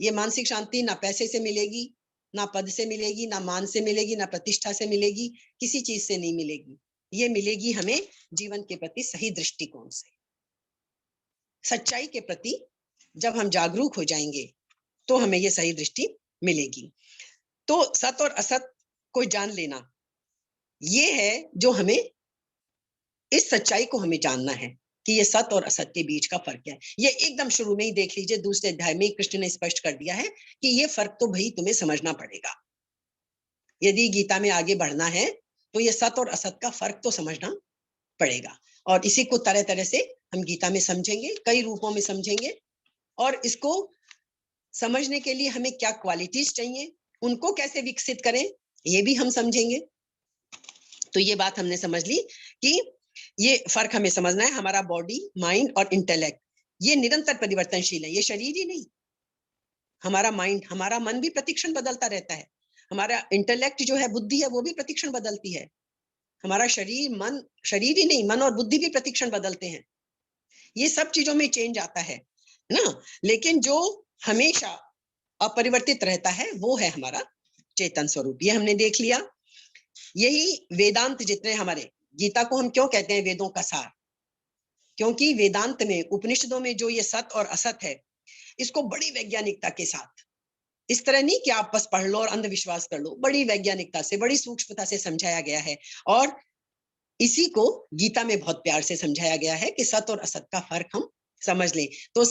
ये मानसिक शांति ना पैसे से मिलेगी, ना पद से मिलेगी, ना मान से मिलेगी, ना प्रतिष्ठा से मिलेगी, किसी चीज से नहीं मिलेगी। ये मिलेगी हमें जीवन के प्रति सही दृष्टिकोण से। सच्चाई के प्रति जब हम जागरूक हो जाएंगे, तो हमें ये सही दृष्टि मिलेगी। तो सत और असत को जान लेना, ये है जो हमें, इस सच्चाई को हमें जानना है कि ये सत और असत के बीच का फर्क है। ये एकदम शुरू में ही देख लीजिए, दूसरे अध्याय में कृष्ण ने स्पष्ट कर दिया है कि ये फर्क तो भाई तुम्हें समझना पड़ेगा। यदि गीता में आगे बढ़ना है, तो ये सत और असत का फर्क तो समझना पड़ेगा। और इसी को तरह तरह से हम गीता में समझेंगे, कई रूपों में समझेंगे। और इसको समझने के लिए हमें क्या क्वालिटीज चाहिए, उनको कैसे विकसित करें, ये भी हम समझेंगे। तो ये बात हमने समझ ली कि ये फर्क हमें समझना है। हमारा बॉडी, माइंड और इंटेलेक्ट ये निरंतर परिवर्तनशील है। ये शरीर ही नहीं, हमारा माइंड, हमारा मन भी प्रतिक्षण बदलता रहता है। हमारा इंटेलेक्ट जो है, बुद्धि है, वो भी प्रतिक्षण बदलती है। हमारा शरीर, मन, शरीर ही नहीं, मन और बुद्धि भी प्रतिक्षण बदलते हैं। ये सब चीजों में चेंज आता है ना। लेकिन जो हमेशा अपरिवर्तित रहता है, वो है हमारा चेतन स्वरूप। ये हमने देख लिया। यही वेदांत जितने हमारे, गीता को हम क्यों कहते हैं वेदों का सार? क्योंकि वेदांत में, उपनिषदों में जो ये सत और असत है, इसको बड़ी वैज्ञानिकता के साथ, इस तरह नहीं कि आप बस पढ़ लो और अंधविश्वास कर लो, बड़ी वैज्ञानिकता से, बड़ी सूक्ष्मता से समझाया गया है। और इसी को गीता में बहुत प्यार से समझाया गया है कि सत और असत का फर्क हम समझ लें। तो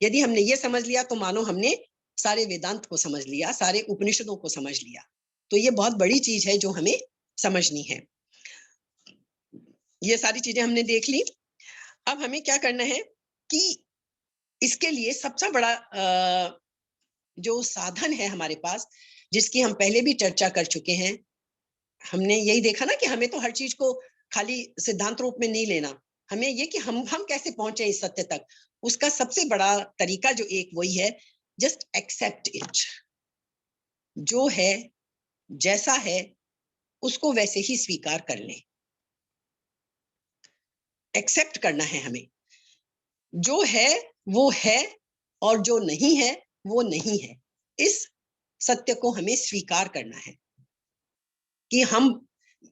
यदि हमने ये समझ लिया, तो मानो हमने सारे वेदांत को समझ लिया, सारे उपनिषदों को समझ लिया। तो ये बहुत बड़ी चीज है जो हमें समझनी है। ये सारी चीजें हमने देख ली। अब हमें क्या करना है कि इसके लिए सबसे बड़ा जो साधन है हमारे पास, जिसकी हम पहले भी चर्चा कर चुके हैं, हमने यही देखा ना कि हमें तो हर चीज को खाली सिद्धांत रूप में नहीं लेना। हमें ये कि हम कैसे पहुंचे इस सत्य तक, उसका सबसे बड़ा तरीका जो एक वही है, जस्ट एक्सेप्ट इट। जो है, जैसा है, उसको वैसे ही स्वीकार कर लें। एक्सेप्ट करना है हमें। जो है वो है, और जो नहीं है वो नहीं है। इस सत्य को हमें स्वीकार करना है कि हम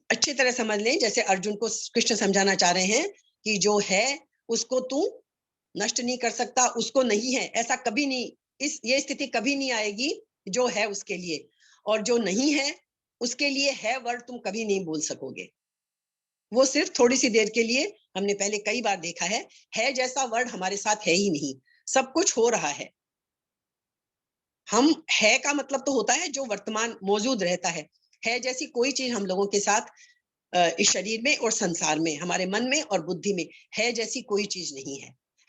अच्छी तरह समझ लें, जैसे अर्जुन को कृष्ण समझाना चाह रहे हैं कि जो है उसको तू नष्ट नहीं कर सकता, उसको नहीं है ऐसा कभी नहीं, ये स्थिति कभी नहीं आएगी जो है उसके लिए, और जो नहीं है उसके लिए है वर्ड तुम कभी नहीं बोल सकोगे। वो सिर्फ थोड़ी सी देर के लिए, हमने पहले कई बार देखा है जैसा वर्ड हमारे साथ है ही नहीं, सब कुछ हो रहा है। हम है का मतलब तो होता है जो वर्तमान मौजूद रहता है जैसी कोई चीज हम लोगों के साथ इस शरीर में और संसार में, हमारे मन में और बुद्धि में है जैसी कोई चीज नहीं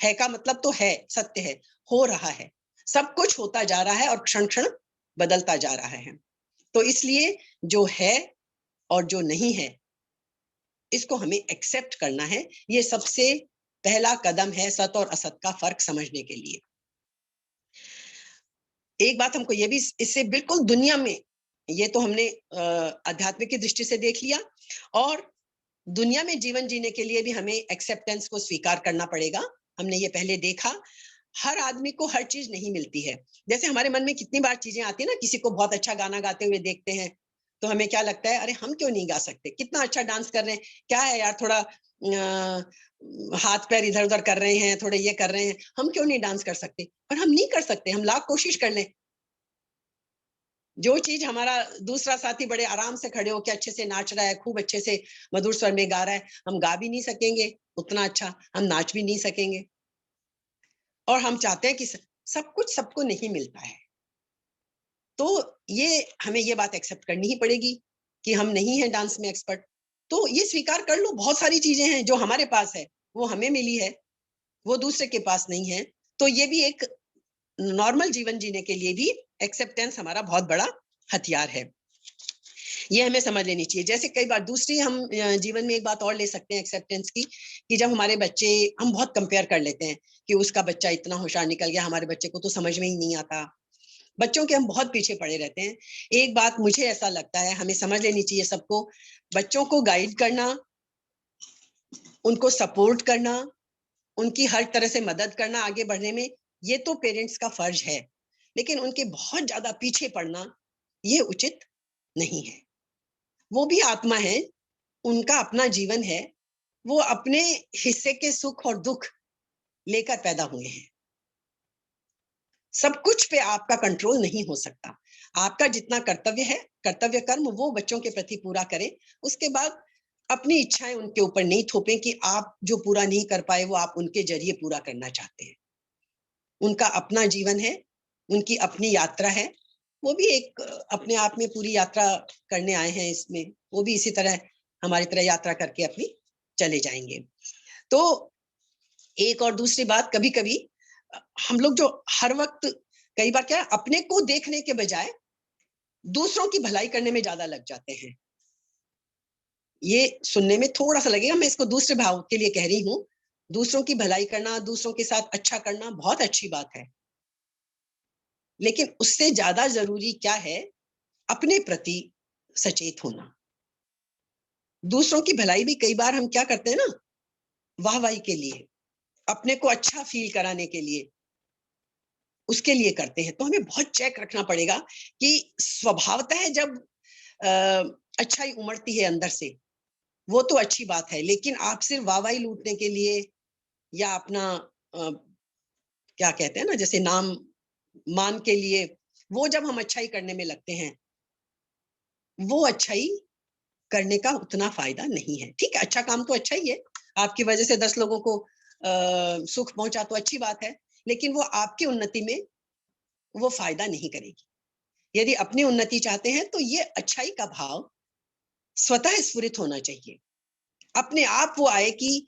है का मतलब तो है, सत्य है, हो रहा है, सब कुछ होता जा रहा है और क्षण क्षण बदलता जा रहा है। तो इसलिए जो है और जो नहीं है, इसको हमें एक्सेप्ट करना है। ये सबसे पहला कदम है सत और असत का फर्क समझने के लिए। एक बात हमको ये भी इससे बिल्कुल दुनिया में, ये तो हमने आध्यात्मिक की दृष्टि से देख लिया, और दुनिया में जीवन जीने के लिए भी हमें एक्सेप्टेंस को स्वीकार करना पड़ेगा। हमने ये पहले देखा, हर आदमी को हर चीज नहीं मिलती है। जैसे हमारे मन में कितनी बार चीजें आती है ना, किसी को बहुत अच्छा गाना गाते हुए देखते हैं तो हमें क्या लगता है, अरे हम क्यों नहीं गा सकते, कितना अच्छा डांस कर रहे हैं, क्या है यार, थोड़ा हाथ पैर इधर उधर कर रहे हैं, थोड़े ये कर रहे हैं, हम क्यों नहीं डांस कर सकते। पर हम नहीं कर सकते, हम लाख कोशिश कर लें। जो चीज हमारा दूसरा साथी बड़े आराम से खड़े होकर अच्छे से नाच रहा है, खूब अच्छे से मधुर स्वर में गा रहा है, हम गा भी नहीं सकेंगे उतना अच्छा, हम नाच भी नहीं सकेंगे। और हम चाहते हैं कि सब कुछ सबको नहीं मिलता है। तो ये हमें ये बात एक्सेप्ट करनी ही पड़ेगी कि हम नहीं है डांस में एक्सपर्ट। तो ये स्वीकार कर लो, बहुत सारी चीजें हैं जो हमारे पास है, वो हमें मिली है, वो दूसरे के पास नहीं है। तो ये भी एक नॉर्मल जीवन जीने के लिए भी एक्सेप्टेंस हमारा बहुत बड़ा हथियार है। ये हमें समझ लेनी चाहिए। जैसे कई बार दूसरी हम जीवन में एक बात और ले सकते हैं एक्सेप्टेंस की, कि जब हमारे बच्चे, हम बहुत कंपेयर कर लेते हैं कि उसका बच्चा इतना होशियार निकल गया, हमारे बच्चे को तो समझ में ही नहीं आता। बच्चों के हम बहुत पीछे पड़े रहते हैं। एक बात मुझे ऐसा लगता है हमें समझ लेनी चाहिए सबको, बच्चों को गाइड करना, उनको सपोर्ट करना, उनकी हर तरह से मदद करना आगे बढ़ने में, ये तो पेरेंट्स का फर्ज है। लेकिन उनके बहुत ज्यादा पीछे पड़ना ये उचित नहीं है। वो भी आत्मा है, उनका अपना जीवन है, वो अपने हिस्से के सुख और दुख लेकर पैदा हुए हैं। सब कुछ पे आपका कंट्रोल नहीं हो सकता। आपका जितना कर्तव्य है, कर्तव्य कर्म वो बच्चों के प्रति पूरा करें। उसके बाद अपनी इच्छाएं उनके ऊपर नहीं थोपें कि आप जो पूरा नहीं कर पाए वो आप उनके जरिए पूरा करना चाहते हैं। उनका अपना जीवन है, उनकी अपनी यात्रा है। वो भी एक अपने आप में पूरी यात्रा करने आए हैं इसमें, वो भी इसी तरह हमारी तरह यात्रा करके अपनी चले जाएंगे। तो एक और दूसरी बात, कभी कभी हम लोग जो हर वक्त, कई बार क्या, अपने को देखने के बजाय दूसरों की भलाई करने में ज्यादा लग जाते हैं। ये सुनने में थोड़ा सा लगेगा, मैं इसको दूसरे भाव के लिए कह रही हूँ। दूसरों की भलाई करना, दूसरों के साथ अच्छा करना बहुत अच्छी बात है, लेकिन उससे ज्यादा जरूरी क्या है, अपने प्रति सचेत होना। दूसरों की भलाई भी कई बार हम क्या करते हैं ना, वाहवाही के लिए, अपने को अच्छा फील कराने के लिए, उसके लिए करते हैं। तो हमें बहुत चेक रखना पड़ेगा कि स्वभावतः जब अच्छाई उमड़ती है अंदर से, वो तो अच्छी बात है, लेकिन आप सिर्फ वाहवाही लूटने के लिए या अपना क्या कहते हैं ना, जैसे नाम मान के लिए, वो जब हम अच्छाई करने में लगते हैं, वो अच्छाई करने का उतना फायदा नहीं है। ठीक है, अच्छा काम तो अच्छा ही है, आपकी वजह से 10 लोगों को सुख पहुंचा तो अच्छी बात है, लेकिन वो आपकी उन्नति में वो फायदा नहीं करेगी। यदि अपनी उन्नति चाहते हैं तो ये अच्छाई का भाव स्वतः स्फुरित होना चाहिए। अपने आप वो आए कि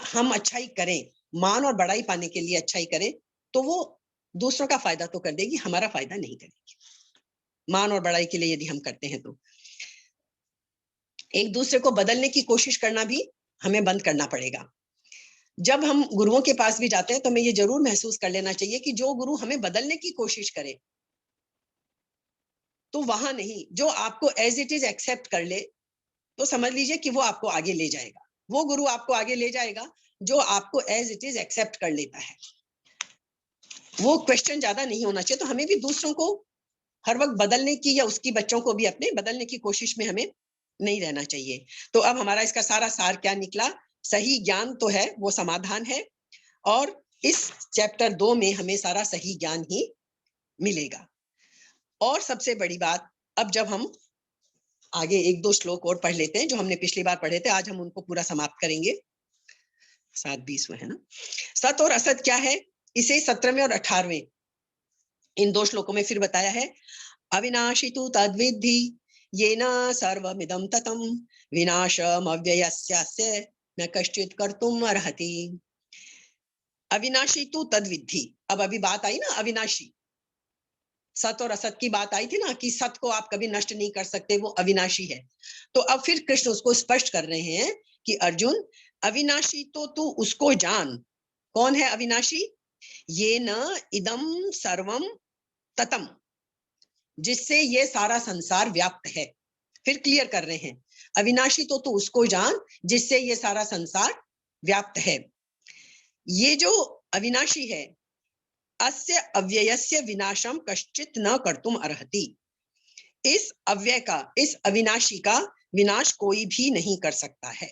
हम अच्छाई करें, मान और बड़ाई पाने के लिए अच्छाई करें, तो वो दूसरों का फायदा तो कर देगी, हमारा फायदा नहीं करेगी। मान और बड़ाई के लिए यदि हम करते हैं तो एक दूसरे को बदलने की कोशिश करना भी हमें बंद करना पड़ेगा। जब हम गुरुओं के पास भी जाते हैं तो हमें ये जरूर महसूस कर लेना चाहिए कि जो गुरु हमें बदलने की कोशिश करे तो वहां नहीं, जो आपको एज इट इज एक्सेप्ट कर ले तो समझ लीजिए कि वो आपको आगे ले जाएगा। वो गुरु आपको आगे ले जाएगा जो आपको एज इट इज एक्सेप्ट कर लेता है। वो क्वेश्चन ज्यादा नहीं होना चाहिए। तो हमें भी दूसरों को हर वक्त बदलने की या उसकी बच्चों को भी अपने बदलने की कोशिश में हमें नहीं रहना चाहिए। तो अब हमारा इसका सारा सार क्या निकला? सही ज्ञान तो है वो समाधान है, और इस चैप्टर 2 में हमें सारा सही ज्ञान ही मिलेगा। और सबसे बड़ी बात, अब जब हम आगे 1-2 श्लोक और पढ़ लेते हैं जो हमने पिछली बार पढ़े थे, आज हम उनको पूरा समाप्त करेंगे। 7:20 में है ना। सत और असत क्या है, इसे 17वें और 18वें इन 2 श्लोकों में फिर बताया है। अविनाशी तु तद्विद्धि येन सर्वमिदं ततं विनाशमव्ययस्यास्य न कश्चित् कर्तुम् अर्हति। अविनाशी तु तद्विद्धि। अब अभी बात आई ना अविनाशी, सत और असत की बात आई थी ना कि सत को आप कभी नष्ट नहीं कर सकते, वो अविनाशी है। तो अब फिर कृष्ण उसको स्पष्ट कर रहे हैं कि अर्जुन, अविनाशी तो तू उसको जान। कौन है अविनाशी? ये न इदम सर्वम ततम, जिससे ये सारा संसार व्याप्त है। फिर क्लियर कर रहे हैं, अविनाशी तो तू उसको जान जिससे ये सारा संसार व्याप्त है। ये जो अविनाशी है, अस्य अव्ययस्य विनाशम कश्चित न कर्तुम अर्हति। इस अव्यय का, इस अविनाशी का विनाश कोई भी नहीं कर सकता है।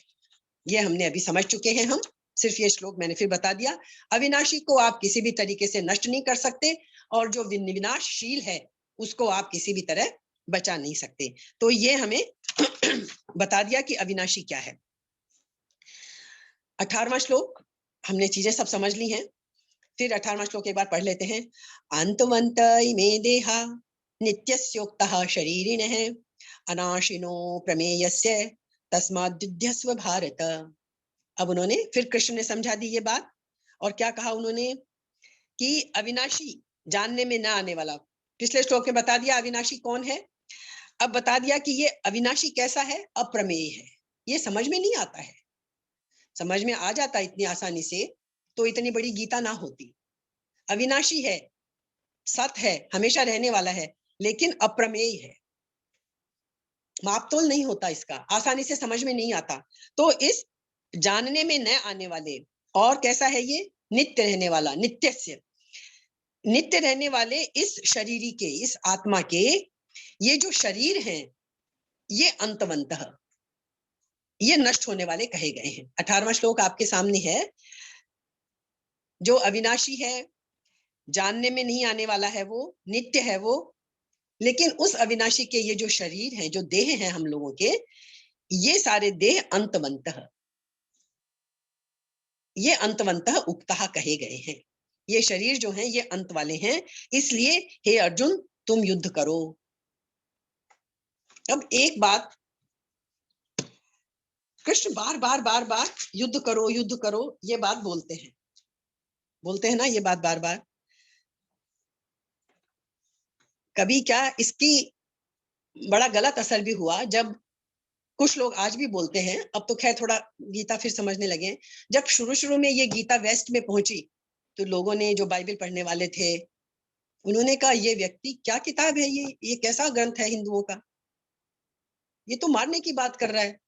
ये हमने अभी समझ चुके हैं। हम सिर्फ ये श्लोक मैंने फिर बता दिया। अविनाशी को आप किसी भी तरीके से नष्ट नहीं कर सकते, और जो विनाशशील है उसको आप किसी भी तरह बचा नहीं सकते। तो ये हमें बता दिया कि अविनाशी क्या है। 18वां श्लोक हमने चीजें सब समझ ली हैं। फिर 18वां श्लोक एक बार पढ़ लेते हैं। अंतवंत इमे देहा नित्यस्योक्तः शरीरिणः अनाशिनो प्रमेयस्य तस्माद्युध्यस्व भारत। अब उन्होंने फिर कृष्ण ने समझा दी ये बात, और क्या कहा उन्होंने कि अविनाशी, जानने में ना आने वाला। पिछले श्लोक में बता दिया अविनाशी कौन है। अब बता दिया कि ये अविनाशी कैसा है, अप्रमेय है। ये समझ में नहीं आता है। समझ में आ जाता इतनी आसानी से तो इतनी बड़ी गीता ना होती। अविनाशी है, सत है, हमेशा रहने वाला है, लेकिन अप्रमेय है। मापतोल नहीं होता इसका, आसानी से समझ में नहीं आता। तो इस जानने में न आने वाले, और कैसा है ये, नित्य रहने वाला, नित्यस्य, नित्य रहने वाले इस शरीरी के, इस आत्मा के, ये जो शरीर हैं ये अंतवंतः, ये नष्ट होने वाले कहे गए हैं। 18वां श्लोक आपके सामने है। जो अविनाशी है, जानने में नहीं आने वाला है, वो नित्य है वो, लेकिन उस अविनाशी के ये जो शरीर है, जो देह हैं हम लोगों के, ये सारे देह अंतवंतः, ये अंतवंतः उक्तः कहे गए हैं। ये शरीर जो है ये अंत वाले हैं, इसलिए हे अर्जुन तुम युद्ध करो। अब एक बात, कृष्ण बार बार युद्ध करो ये बात बोलते हैं ना, ये बात बार बार। कभी क्या इसकी बड़ा गलत असर भी हुआ, जब कुछ लोग आज भी बोलते हैं, अब तो खैर थोड़ा गीता फिर समझने लगे हैं। जब शुरू शुरू में ये गीता वेस्ट में पहुंची तो लोगों ने, जो बाइबल पढ़ने वाले थे, उन्होंने कहा ये व्यक्ति क्या किताब है, ये कैसा ग्रंथ है हिंदुओं का, ये तो मारने की बात कर रहा है।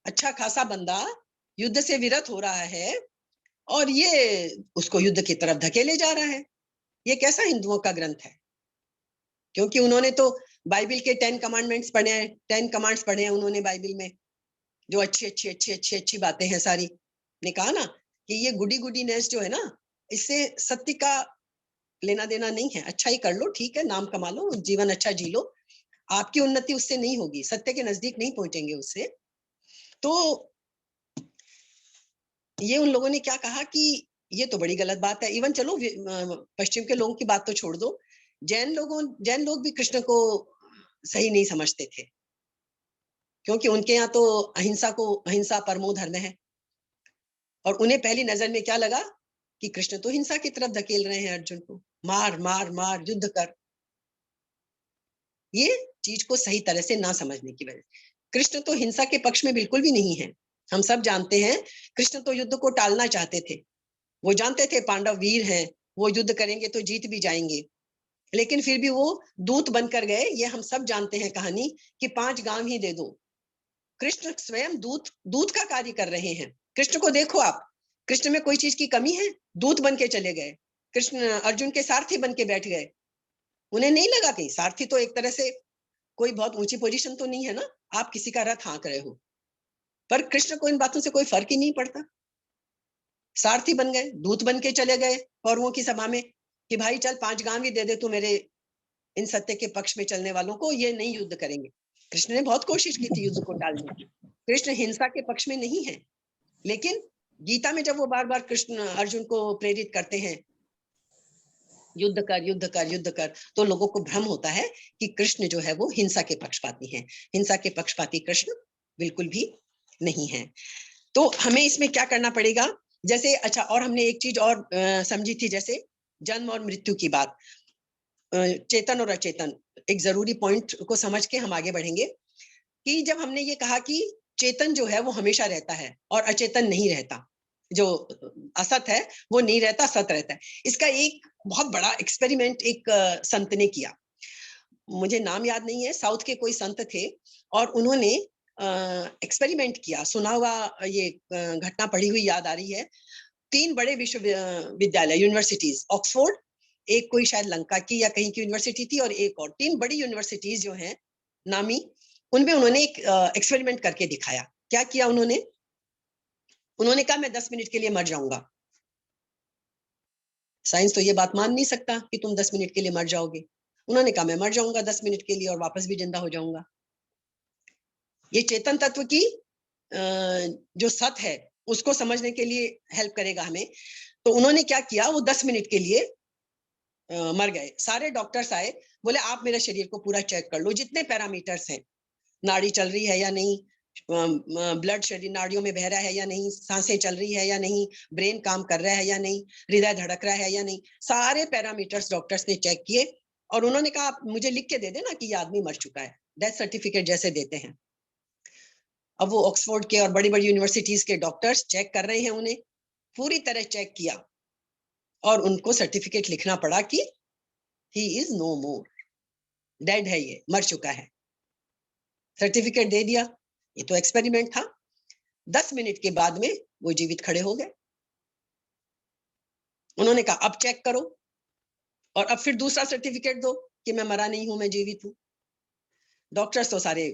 अच्छा खासा बंदा युद्ध से विरत हो रहा है और ये उसको युद्ध की तरफ धकेले जा रहा है, ये कैसा हिंदुओं का ग्रंथ है। क्योंकि उन्होंने तो बाइबल के 10 कमांडमेंट्स पढ़े हैं, 10 कमांड्स पढ़े हैं उन्होंने बाइबल में, जो अच्छी बातें हैं सारी। ने कहा ना कि ये गुडी गुडीनेस जो है ना, इससे सत्य का लेना देना नहीं है। अच्छा ही कर लो, ठीक है, नाम कमा लो, जीवन अच्छा जी लो, आपकी उन्नति उससे नहीं होगी, सत्य के नजदीक नहीं पहुंचेंगे उससे। तो ये उन लोगों ने क्या कहा कि ये तो बड़ी गलत बात है। इवन चलो पश्चिम के लोगों की बात तो छोड़ दो, जैन लोग भी कृष्ण को सही नहीं समझते थे, क्योंकि उनके यहाँ तो अहिंसा परमो धर्म है। और उन्हें पहली नजर में क्या लगा कि कृष्ण तो हिंसा की तरफ धकेल रहे हैं अर्जुन को, मार मार मार, युद्ध कर। ये चीज को सही तरह से ना समझने की वजह, कृष्ण तो हिंसा के पक्ष में बिल्कुल भी नहीं है। हम सब जानते हैं कृष्ण तो युद्ध को टालना चाहते थे, वो जानते थे पांडव वीर हैं, वो युद्ध करेंगे तो जीत भी जाएंगे, लेकिन फिर भी वो दूत बनकर गए। ये हम सब जानते हैं कहानी कि 5 गांव ही दे दो। कृष्ण स्वयं दूत दूत का कार्य कर रहे हैं। कृष्ण को देखो आप, कृष्ण में कोई चीज की कमी है? दूत बन के चले गए। कृष्ण अर्जुन के सारथी बन के बैठ गए। उन्हें नहीं लगा कि सारथी तो एक तरह से कोई बहुत ऊंची पोजीशन तो नहीं है ना, आप किसी का रथ हाँक रहे हो। पर कृष्ण को इन बातों से कोई फर्क ही नहीं पड़ता। सारथी बन गए, दूत बन के चले गए कौरवों की सभा में कि भाई चल 5 गांव ही दे दे तू मेरे इन सत्य के पक्ष में चलने वालों को, ये नहीं युद्ध करेंगे। कृष्ण ने बहुत कोशिश की थी युद्ध को टालने की। कृष्ण हिंसा के पक्ष में नहीं है, लेकिन गीता में जब वो बार बार कृष्ण अर्जुन को प्रेरित करते हैं युद्ध कर युद्ध कर युद्ध कर, तो लोगों को भ्रम होता है कि कृष्ण जो है वो हिंसा के पक्षपाती हैं। हिंसा के पक्षपाती कृष्ण बिल्कुल भी नहीं है। तो हमें इसमें क्या करना पड़ेगा? जैसे अच्छा, और हमने एक चीज और समझी थी, जैसे जन्म और मृत्यु की बात, चेतन और अचेतन, एक जरूरी पॉइंट को समझ के हम आगे बढ़ेंगे कि जब हमने ये कहा कि चेतन जो है वो हमेशा रहता है और अचेतन नहीं रहता, जो असत है वो नहीं रहता, सत रहता है। इसका एक बहुत बड़ा एक्सपेरिमेंट एक संत ने किया, मुझे नाम याद नहीं है, साउथ के कोई संत थे और उन्होंने एक्सपेरिमेंट किया। सुना हुआ ये घटना पढ़ी हुई याद आ रही है। 3 बड़े विश्वविद्यालय यूनिवर्सिटीज, ऑक्सफोर्ड, एक कोई शायद लंका की या कहीं की यूनिवर्सिटी थी, और एक और 3 बड़ी यूनिवर्सिटीज जो हैं नामी, उनमें उन्होंने एक एक्सपेरिमेंट करके दिखाया। क्या किया उन्होंने? उन्होंने कहा मैं 10 मिनट के लिए मर जाऊंगा। साइंस तो ये बात मान नहीं सकता कि तुम 10 मिनट के लिए मर जाओगे। उन्होंने कहा मैं मर जाऊंगा 10 मिनट के लिए और वापस भी जिंदा हो जाऊंगा। ये चेतन तत्व की जो सत है उसको समझने के लिए हेल्प करेगा हमें। तो उन्होंने क्या किया, वो 10 मिनट के लिए मर गए। सारे डॉक्टर्स आए, बोले आप मेरे शरीर को पूरा चेक कर लो, जितने पैरामीटर्स हैं, नाड़ी चल रही है या नहीं, ब्लड शरीर नाड़ियों में बह रहा है या नहीं, सांसें चल रही है या नहीं, ब्रेन काम कर रहा है या नहीं, हृदय धड़क रहा है या नहीं, सारे पैरामीटर्स डॉक्टर्स ने चेक किए और उन्होंने कहा आप मुझे लिख के दे देना कि ये आदमी मर चुका है, डेथ सर्टिफिकेट जैसे देते हैं। अब वो ऑक्सफोर्ड के और बड़ी बड़ी यूनिवर्सिटीज के डॉक्टर्स चेक कर रहे हैं, उन्हें पूरी तरह चेक किया और उनको सर्टिफिकेट लिखना पड़ा कि he is no more, dead है, ये मर चुका है। सर्टिफिकेट दे दिया। ये तो एक्सपेरिमेंट था। 10 मिनट के बाद में वो जीवित खड़े हो गए। उन्होंने कहा अब चेक करो और अब फिर दूसरा सर्टिफिकेट दो कि मैं मरा नहीं हूं, मैं जीवित हूं। डॉक्टर्स तो सारे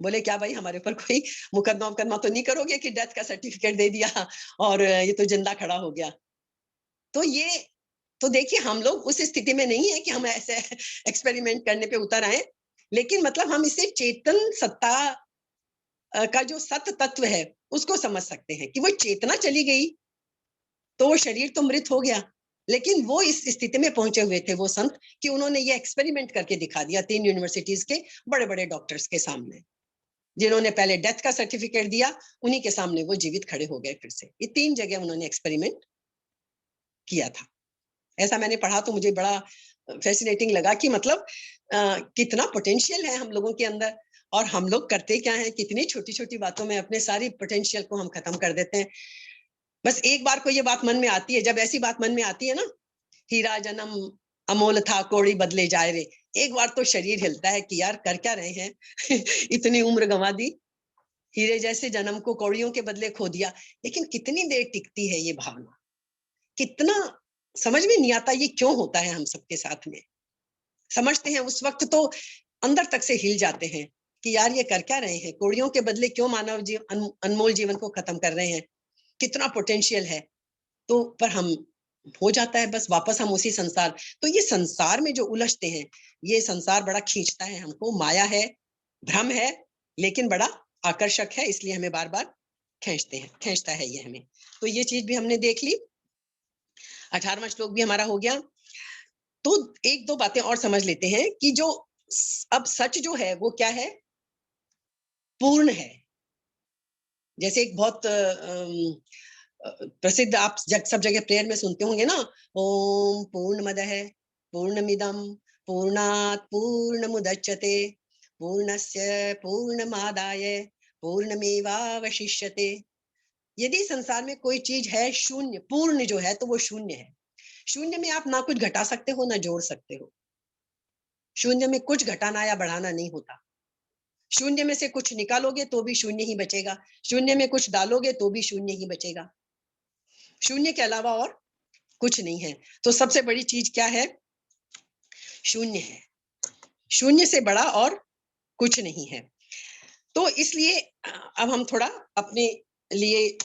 बोले क्या भाई हमारे ऊपर कोई मुकदमा तो नहीं करोगे कि डेथ का सर्टिफिकेट दे दिया और ये तो जिंदा खड़ा हो गया। तो ये तो देखिए हम लोग उस स्थिति में नहीं है कि हम ऐसे एक्सपेरिमेंट करने पे उतर आए, लेकिन मतलब हम इसे चेतन सत्ता का जो सत्य तत्व है उसको समझ सकते हैं कि वो चेतना चली गई तो वो शरीर तो मृत हो गया, लेकिन वो इस स्थिति में पहुंचे हुए थे वो संत कि उन्होंने ये एक्सपेरिमेंट करके दिखा दिया 3 यूनिवर्सिटीज के बड़े बड़े डॉक्टर्स के सामने, जिन्होंने पहले डेथ का सर्टिफिकेट दिया उन्हीं के सामने वो जीवित खड़े हो गए फिर से। ये 3 जगह उन्होंने एक्सपेरिमेंट किया था। ऐसा मैंने पढ़ा तो मुझे बड़ा फैसिनेटिंग लगा कि मतलब कितना पोटेंशियल है हम लोगों के अंदर, और हम लोग करते क्या है, कितनी छोटी छोटी बातों में अपने सारी पोटेंशियल को हम खत्म कर देते हैं। बस एक बार को ये बात मन में आती है, जब ऐसी बात मन में आती है ना, हीरा जन्म अमोल था कौड़ी बदले जाए रे, एक बार तो शरीर हिलता है कि यार कर क्या रहे हैं इतनी उम्र गंवा दी, हीरे जैसे जन्म को कौड़ियों के बदले खो दिया। लेकिन कितनी देर टिकती है ये भावना, कितना समझ में नहीं आता ये क्यों होता है हम सबके साथ में। समझते हैं उस वक्त तो अंदर तक से हिल जाते हैं कि यार ये कर क्या रहे हैं, कौड़ियों के बदले क्यों मानव जीवन अनमोल जीवन को खत्म कर रहे हैं, कितना पोटेंशियल है। तो पर हम हो जाता है बस वापस हम उसी संसार। तो ये संसार में जो उलझते हैं, ये संसार बड़ा खींचता है हमको, माया है, भ्रम है, लेकिन बड़ा आकर्षक है, इसलिए हमें बार बार खींचता है ये हमें। तो ये चीज भी हमने देख ली। 18वां श्लोक भी हमारा हो गया। तो एक दो बातें और समझ लेते हैं कि जो अब सच जो है वो क्या है, पूर्ण है। जैसे एक बहुत प्रसिद्ध आप सब जगह प्रेयर में सुनते होंगे ना, ओम पूर्णमदः पूर्णमिदं पूर्णात् पूर्णमुदच्यते पूर्णस्य पूर्णमादाय पूर्णमेवावशिष्यते। यदि संसार में कोई चीज है शून्य, पूर्ण जो है, तो वो शून्य है। शून्य में आप ना कुछ घटा सकते हो ना जोड़ सकते हो। शून्य में कुछ घटाना या बढ़ाना नहीं होता। शून्य में से कुछ निकालोगे तो भी शून्य ही बचेगा, शून्य में कुछ डालोगे तो भी शून्य ही बचेगा। शून्य के अलावा और कुछ नहीं है। तो सबसे बड़ी चीज क्या है? शून्य है। शून्य से बड़ा और कुछ नहीं है। तो इसलिए अब हम थोड़ा अपने लिए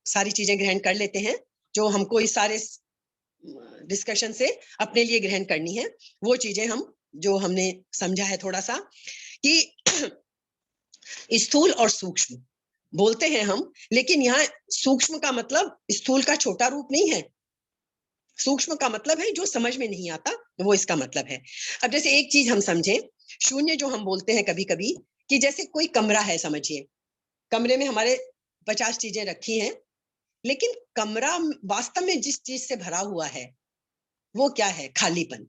सारी चीजें ग्रहण कर लेते हैं जो हमको इस सारे डिस्कशन से अपने लिए ग्रहण करनी है। वो चीजें हम जो हमने समझा है थोड़ा सा कि स्थूल और सूक्ष्म बोलते हैं हम, लेकिन यहाँ सूक्ष्म का मतलब स्थूल का छोटा रूप नहीं है। सूक्ष्म का मतलब है जो समझ में नहीं आता, वो इसका मतलब है। अब जैसे एक चीज हम समझें, शून्य जो हम बोलते हैं कभी कभी, कि जैसे कोई कमरा है, समझिए कमरे में हमारे 50 चीजें रखी हैं, लेकिन कमरा वास्तव में जिस चीज से भरा हुआ है वो क्या है? खालीपन।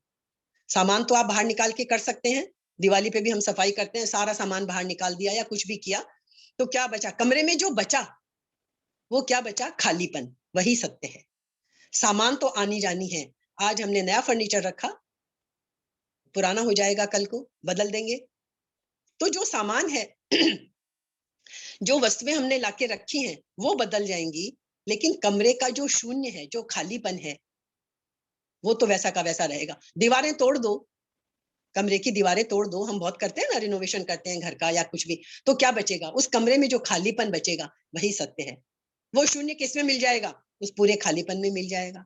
सामान तो आप बाहर निकाल के कर सकते हैं, दिवाली पे भी हम सफाई करते हैं, सारा सामान बाहर निकाल दिया या कुछ भी किया, तो क्या बचा? कमरे में जो बचा वो क्या बचा? खालीपन। वही सत्य है। सामान तो आनी जानी है। आज हमने नया फर्नीचर रखा, पुराना हो जाएगा, कल को बदल देंगे। तो जो सामान है जो वस्तुएं हमने लाके रखी हैं वो बदल जाएंगी, लेकिन कमरे का जो शून्य है, जो खालीपन है, वो तो वैसा का वैसा रहेगा। दीवारें तोड़ दो, कमरे की दीवारें तोड़ दो, हम बहुत करते हैं ना, रिनोवेशन करते हैं घर का या कुछ भी, तो क्या बचेगा? उस कमरे में जो खालीपन बचेगा वही सत्य है। वो शून्य किसमें मिल जाएगा? उस पूरे खालीपन में मिल जाएगा।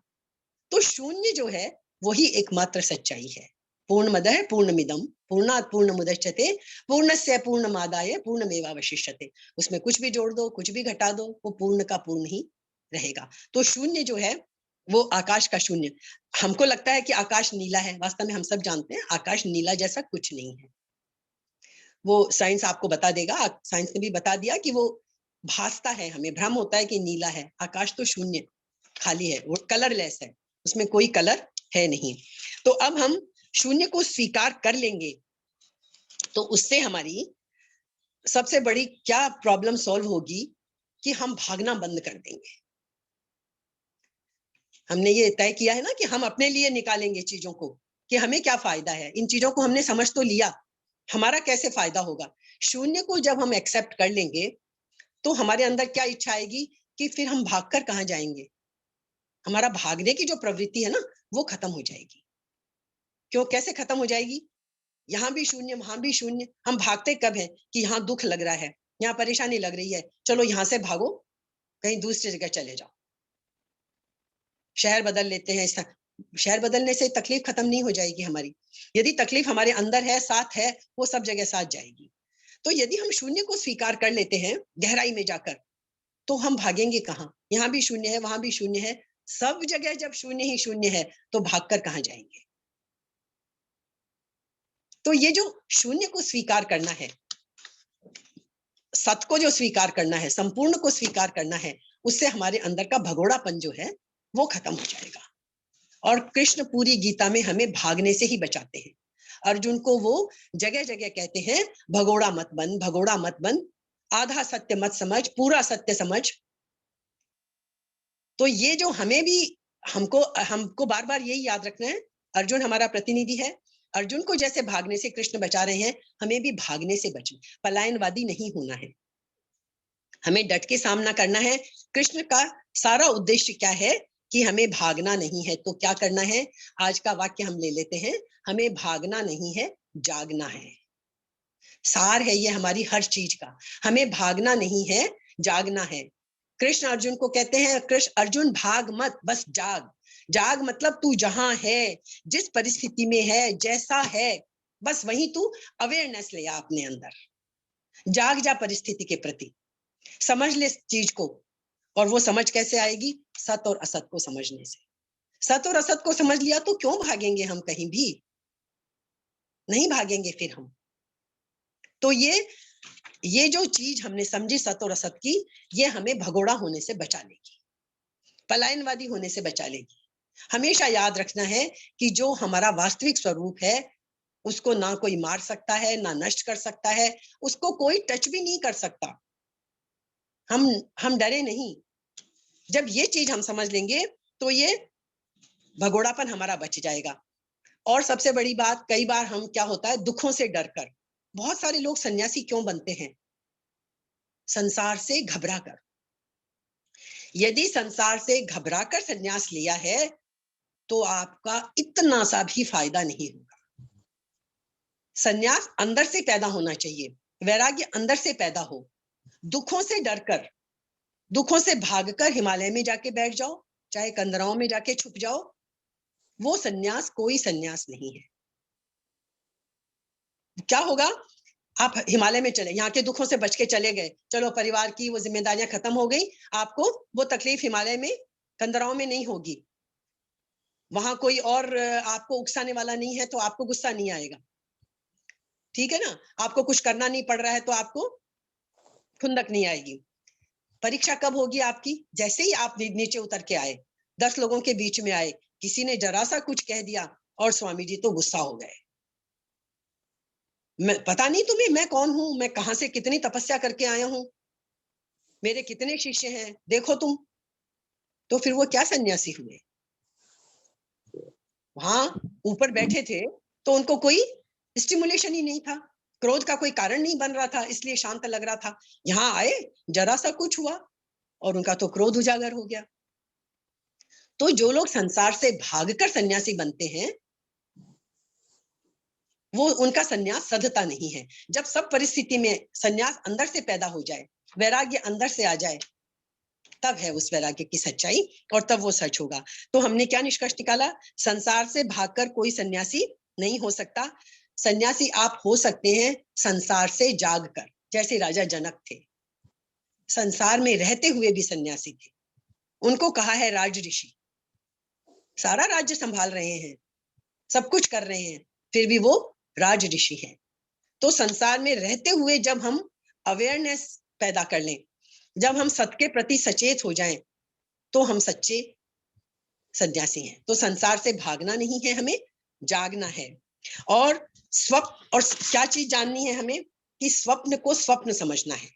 तो शून्य जो है वही एकमात्र सच्चाई है। पूर्णमदः पूर्णमिदं पूर्णात् पूर्णमुदच्यते पूर्णस्य पूर्णमादाय पूर्णमेवावशिष्यते। उसमें कुछ भी जोड़ दो, कुछ भी घटा दो, वो पूर्ण का पूर्ण ही रहेगा। तो शून्य जो है वो आकाश का शून्य। हमको लगता है कि आकाश नीला है, वास्तव में हम सब जानते हैं आकाश नीला जैसा कुछ नहीं है। वो साइंस आपको बता देगा, साइंस ने भी बता दिया कि वो भासता है, हमें भ्रम होता है कि नीला है। आकाश तो शून्य खाली है, वो कलरलेस है, उसमें कोई कलर है नहीं। तो अब हम शून्य को स्वीकार कर लेंगे तो उससे हमारी सबसे बड़ी क्या प्रॉब्लम सॉल्व होगी कि हम भागना बंद कर देंगे। हमने ये तय किया है ना कि हम अपने लिए निकालेंगे चीजों को, कि हमें क्या फायदा है। इन चीजों को हमने समझ तो लिया, हमारा कैसे फायदा होगा। शून्य को जब हम एक्सेप्ट कर लेंगे तो हमारे अंदर क्या इच्छा आएगी कि फिर हम भागकर कहाँ जाएंगे। हमारा भागने की जो प्रवृत्ति है ना, वो खत्म हो जाएगी। क्यों? कैसे खत्म हो जाएगी? यहाँ भी शून्य, वहां भी शून्य। हम भागते कब है कि यहाँ दुख लग रहा है, यहाँ परेशानी लग रही है, चलो यहाँ से भागो, कहीं दूसरी जगह चले जाओ, शहर बदल लेते हैं। शहर बदलने से तकलीफ खत्म नहीं हो जाएगी हमारी। यदि तकलीफ हमारे अंदर है, साथ है, वो सब जगह साथ जाएगी। तो यदि हम शून्य को स्वीकार कर लेते हैं गहराई में जाकर, तो हम भागेंगे कहाँ? यहाँ भी शून्य है, वहां भी शून्य है, सब जगह जब शून्य ही शून्य है तो भागकर कहाँ जाएंगे? तो ये जो शून्य को स्वीकार करना है, सत को जो स्वीकार करना है, संपूर्ण को स्वीकार करना है, उससे हमारे अंदर का भगोड़ापन जो है वो खत्म हो जाएगा। और कृष्ण पूरी गीता में हमें भागने से ही बचाते हैं। अर्जुन को वो जगह जगह कहते हैं, भगोड़ा मत बन, भगोड़ा मत बन, आधा सत्य मत समझ, पूरा सत्य समझ। तो ये जो हमें भी, हमको हमको बार बार यही याद रखना है, अर्जुन हमारा प्रतिनिधि है। अर्जुन को जैसे भागने से कृष्ण बचा रहे हैं, हमें भी भागने से बचना, पलायनवादी नहीं होना है, हमें डट के सामना करना है। कृष्ण का सारा उद्देश्य क्या है कि हमें भागना नहीं है, तो क्या करना है? आज का वाक्य हम ले लेते हैं, हमें भागना नहीं है, जागना है। सार है ये हमारी हर चीज का, हमें भागना नहीं है, जागना है। कृष्ण अर्जुन को कहते हैं, कृष्ण अर्जुन भाग मत, बस जाग। जाग मतलब तू जहां है, जिस परिस्थिति में है, जैसा है, बस वहीं तू अवेयरनेस ले आ अपने अंदर। जाग जा परिस्थिति के प्रति, समझ ले चीज को। और वो समझ कैसे आएगी? सत और असत को समझने से। सत और असत को समझ लिया तो क्यों भागेंगे हम? कहीं भी नहीं भागेंगे फिर हम। तो ये जो चीज हमने समझी सत और असत की, ये हमें भगोड़ा होने से बचा लेगी, पलायनवादी होने से बचा लेगी। हमेशा याद रखना है कि जो हमारा वास्तविक स्वरूप है उसको ना कोई मार सकता है, ना नष्ट कर सकता है, उसको कोई टच भी नहीं कर सकता। हम डरे नहीं। जब ये चीज हम समझ लेंगे तो ये भगोड़ापन हमारा बच जाएगा। और सबसे बड़ी बात, कई बार हम क्या होता है, दुखों से डर कर, बहुत सारे लोग सन्यासी क्यों बनते हैं? संसार से घबरा कर। यदि संसार से घबरा कर सन्यास लिया है तो आपका इतना सा भी फायदा नहीं होगा। सन्यास अंदर से पैदा होना चाहिए, वैराग्य अंदर से पैदा हो। दुखों से डरकर, दुखों से भागकर हिमालय में जाके बैठ जाओ, चाहे कंदराओं में जाके छुप जाओ, वो सन्यास कोई सन्यास नहीं है। क्या होगा? आप हिमालय में चले, यहाँ के दुखों से बच के चले गए, चलो परिवार की वो जिम्मेदारियां खत्म हो गई, आपको वो तकलीफ हिमालय में कंदराओं में नहीं होगी। वहां कोई और आपको उकसाने वाला नहीं है तो आपको गुस्सा नहीं आएगा, ठीक है ना? आपको कुछ करना नहीं पड़ रहा है तो आपको खुंदक नहीं आएगी। परीक्षा कब होगी आपकी? जैसे ही आप नीचे उतर के आए, 10 लोगों के बीच में आए, किसी ने जरा सा कुछ कह दिया और स्वामी जी तो गुस्सा हो गए। मैं पता नहीं तुम्हें मैं कौन हूं, मैं कहां से कितनी तपस्या करके आया हूं, मेरे कितने शिष्य हैं, देखो तुम। तो फिर वो क्या सन्यासी हुए? वहां ऊपर बैठे थे तो उनको कोई स्टिमुलेशन ही नहीं था, क्रोध का कोई कारण नहीं बन रहा था, इसलिए शांत लग रहा था। यहाँ आए, जरा सा कुछ हुआ और उनका तो क्रोध उजागर हो गया। तो जो लोग संसार से भागकर सन्यासी बनते हैं, वो उनका सन्यास सधता नहीं है। जब सब परिस्थिति में सन्यास अंदर से पैदा हो जाए, वैराग्य अंदर से आ जाए, तब है उस वैराग्य की सच्चाई और तब वो सच होगा। तो हमने क्या निष्कर्ष निकाला? संसार से भागकर कोई सन्यासी नहीं हो सकता। सन्यासी आप हो सकते हैं संसार से जागकर, जैसे राजा जनक थे, संसार में रहते हुए भी सन्यासी थे। उनको कहा है राज ऋषि, सारा राज्य संभाल रहे हैं, सब कुछ कर रहे हैं, फिर भी वो राज ऋषि हैं। तो संसार में रहते हुए जब हम अवेयरनेस पैदा कर लें, जब हम सत्य के प्रति सचेत हो जाएं, तो हम सच्चे सन्यासी हैं। तो संसार से भागना नहीं है, हमें जागना है। और स्वप्न, और क्या चीज जाननी है हमें? कि स्वप्न को स्वप्न समझना है।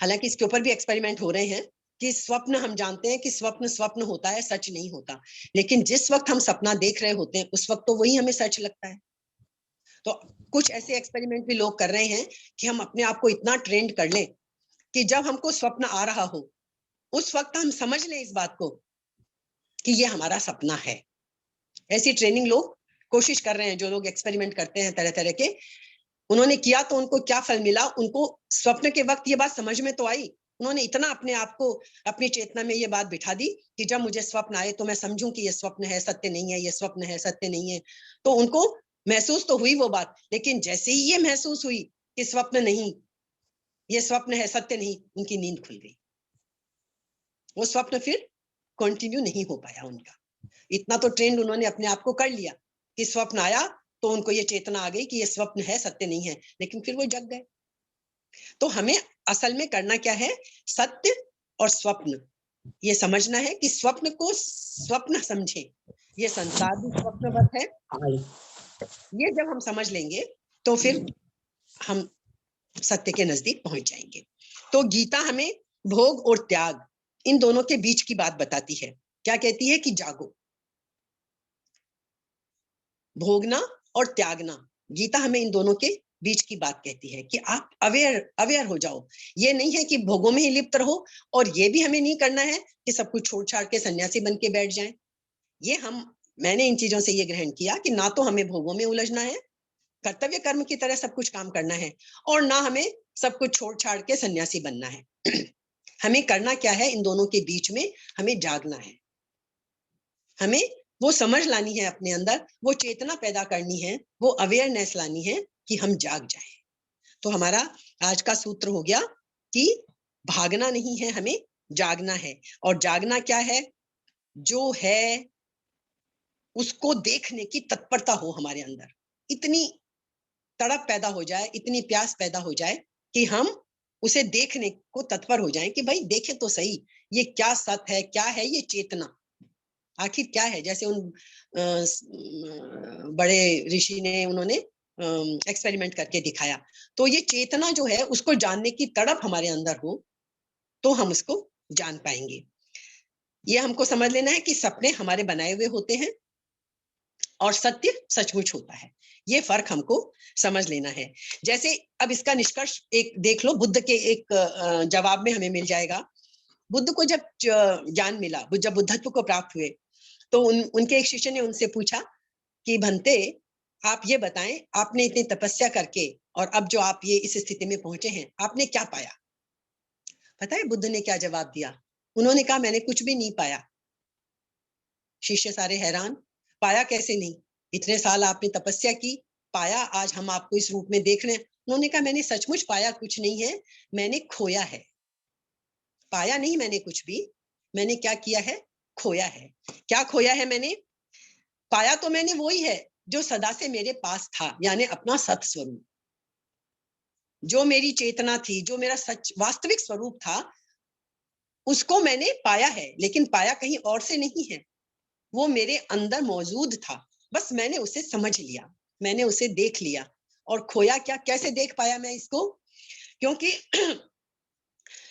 हालांकि इसके ऊपर भी एक्सपेरिमेंट हो रहे हैं कि स्वप्न, हम जानते हैं कि स्वप्न स्वप्न होता है, सच नहीं होता, लेकिन जिस वक्त हम सपना देख रहे होते हैं उस वक्त तो वही हमें सच लगता है। तो कुछ ऐसे एक्सपेरिमेंट भी लोग कर रहे हैं कि हम अपने आप को इतना ट्रेंड कर लें कि जब हमको स्वप्न आ रहा हो उस वक्त हम समझ लें इस बात को कि ये हमारा सपना है। ऐसी ट्रेनिंग लोग कोशिश कर रहे हैं, जो लोग एक्सपेरिमेंट करते हैं तरह तरह के। उन्होंने किया तो उनको क्या फल मिला? उनको स्वप्न के वक्त ये बात समझ में तो आई, उन्होंने इतना अपने आप को, अपनी चेतना में ये बात बिठा दी कि जब मुझे स्वप्न आए तो मैं समझूं कि ये स्वप्न है, सत्य नहीं है, ये स्वप्न है, सत्य नहीं है। तो उनको महसूस तो हुई वो बात, लेकिन जैसे ही ये महसूस हुई कि स्वप्न नहीं, ये स्वप्न है, सत्य नहीं, उनकी नींद खुल गई। वो स्वप्न फिर कंटिन्यू नहीं हो पाया उनका। इतना तो ट्रेंड उन्होंने अपने आप को कर लिया कि स्वप्न आया तो उनको ये चेतना आ गई कि ये स्वप्न है, सत्य नहीं है, लेकिन फिर वो जग गए। तो हमें असल में करना क्या है? सत्य और स्वप्न ये समझना है कि स्वप्न को स्वप्न समझे, ये संसार भी स्वप्नवत है। ये जब हम समझ लेंगे तो फिर हम सत्य के नजदीक पहुंच जाएंगे। तो गीता हमें भोग और त्याग, इन दोनों के बीच की बात बताती है। क्या कहती है? कि जागो, भोगना और त्यागना, गीता हमें इन दोनों के बीच की बात कहती है कि आप अवेयर हो जाओ। ये नहीं है कि भोगों में ही लिप्त रहो, और ये भी हमें नहीं करना है कि सब कुछ छोड़ छाड़ के सन्यासी बन के बैठ जाएं। ये मैंने इन चीजों से ये ग्रहण किया कि ना तो हमें भोगों में उलझना है, कर्तव्य कर्म की तरह सब कुछ काम करना है, और ना हमें सब कुछ छोड़ छाड़ के सन्यासी बनना है। हमें करना क्या है? इन दोनों के बीच में हमें जागना है। हमें वो समझ लानी है अपने अंदर, वो चेतना पैदा करनी है, वो अवेयरनेस लानी है कि हम जाग जाएं। तो हमारा आज का सूत्र हो गया कि भागना नहीं है, हमें जागना है। और जागना क्या है? जो है उसको देखने की तत्परता हो हमारे अंदर, इतनी तड़प पैदा हो जाए, इतनी प्यास पैदा हो जाए कि हम उसे देखने को तत्पर हो जाएं कि भाई देखें तो सही, ये क्या सत्य है, क्या है ये चेतना, आखिर क्या है? जैसे उन बड़े ऋषि ने उन्होंने एक्सपेरिमेंट करके दिखाया। तो ये चेतना जो है उसको जानने की तड़प हमारे अंदर हो तो हम उसको जान पाएंगे। ये हमको समझ लेना है कि सपने हमारे बनाए हुए होते हैं और सत्य सचमुच होता है। ये फर्क हमको समझ लेना है। जैसे अब इसका निष्कर्ष एक देख लो, बुद्ध के एक जवाब में हमें मिल जाएगा। बुद्ध को जब ज्ञान मिला, जब बुद्धत्व को प्राप्त हुए, तो उनके एक शिष्य ने उनसे पूछा कि भंते, आप ये बताएं, आपने इतनी तपस्या करके और अब जो आप ये इस स्थिति में पहुंचे हैं, आपने क्या पाया? पता है बुद्ध ने क्या जवाब दिया? उन्होंने कहा, मैंने कुछ भी नहीं पाया। शिष्य सारे हैरान, पाया कैसे नहीं? इतने साल आपने तपस्या की, पाया आज हम आपको इस रूप में देख रहे हैं। उन्होंने कहा, मैंने सचमुच पाया कुछ नहीं है, मैंने खोया है। पाया नहीं मैंने कुछ भी, मैंने क्या किया है? खोया है। क्या खोया है मैंने? पाया तो मैंने वही है जो सदा से मेरे पास था, यानी अपना सत स्वरूप, जो मेरी चेतना थी, जो मेरा सच वास्तविक स्वरूप था, उसको मैंने पाया है। लेकिन पाया कहीं और से नहीं है, वो मेरे अंदर मौजूद था, बस मैंने उसे समझ लिया, मैंने उसे देख लिया। और खोया क्या? कैसे देख पाया मैं इसको? क्योंकि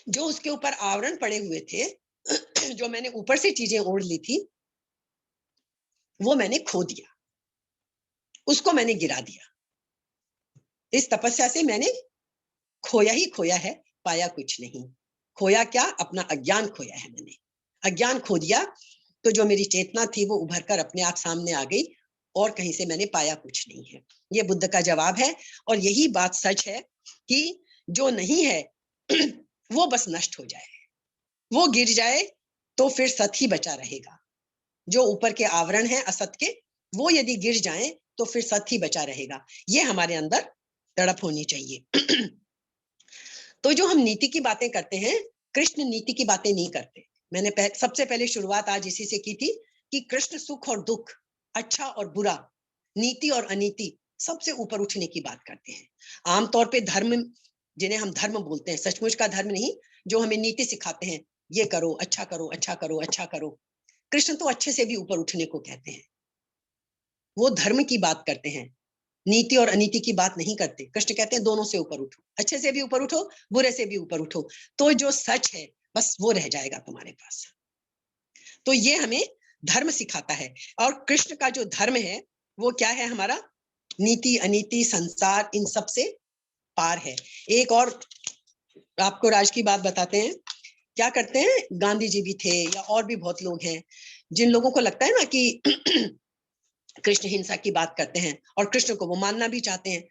जो उसके ऊपर आवरण पड़े हुए थे, जो मैंने ऊपर से चीजें ओढ़ ली थी, वो मैंने खो दिया, उसको मैंने गिरा दिया। इस तपस्या से मैंने खोया ही खोया है, पाया कुछ नहीं। खोया क्या? अपना अज्ञान खोया है मैंने। अज्ञान खो दिया तो जो मेरी चेतना थी वो उभर कर अपने आप सामने आ गई, और कहीं से मैंने पाया कुछ नहीं है। ये बुद्ध का जवाब है। और यही बात सच है कि जो नहीं है वो बस नष्ट हो जाए, वो गिर जाए तो फिर सत ही बचा रहेगा। जो ऊपर के आवरण है असत के, वो यदि गिर जाए तो फिर सत ही बचा रहेगा। ये हमारे अंदर तड़प होनी चाहिए। तो जो हम नीति की बातें करते हैं, कृष्ण नीति की बातें नहीं करते। मैंने सबसे पहले शुरुआत आज इसी से की थी कि कृष्ण सुख और दुख, अच्छा और बुरा, नीति और अनीति, सबसे ऊपर उठने की बात करते हैं। आमतौर पे धर्म, जिन्हें हम धर्म बोलते हैं, सचमुच का धर्म नहीं, जो हमें नीति सिखाते हैं, ये करो, अच्छा करो, अच्छा करो, अच्छा करो। कृष्ण तो अच्छे से भी ऊपर उठने को कहते हैं, वो धर्म की बात करते हैं, नीति और अनीति की बात नहीं करते। कृष्ण कहते हैं दोनों से ऊपर उठो, अच्छे से भी ऊपर उठो, बुरे से भी ऊपर उठो, तो जो सच है बस वो रह जाएगा तुम्हारे पास। तो ये हमें धर्म सिखाता है। और कृष्ण का जो धर्म है वो क्या है? हमारा नीति अनीति संसार इन सब से पार है। एक और आपको राज की बात बताते हैं। क्या करते हैं, गांधी जी भी थे या और भी बहुत लोग हैं जिन लोगों को लगता है ना कि कृष्ण हिंसा की बात करते हैं और कृष्ण को वो मानना भी चाहते हैं,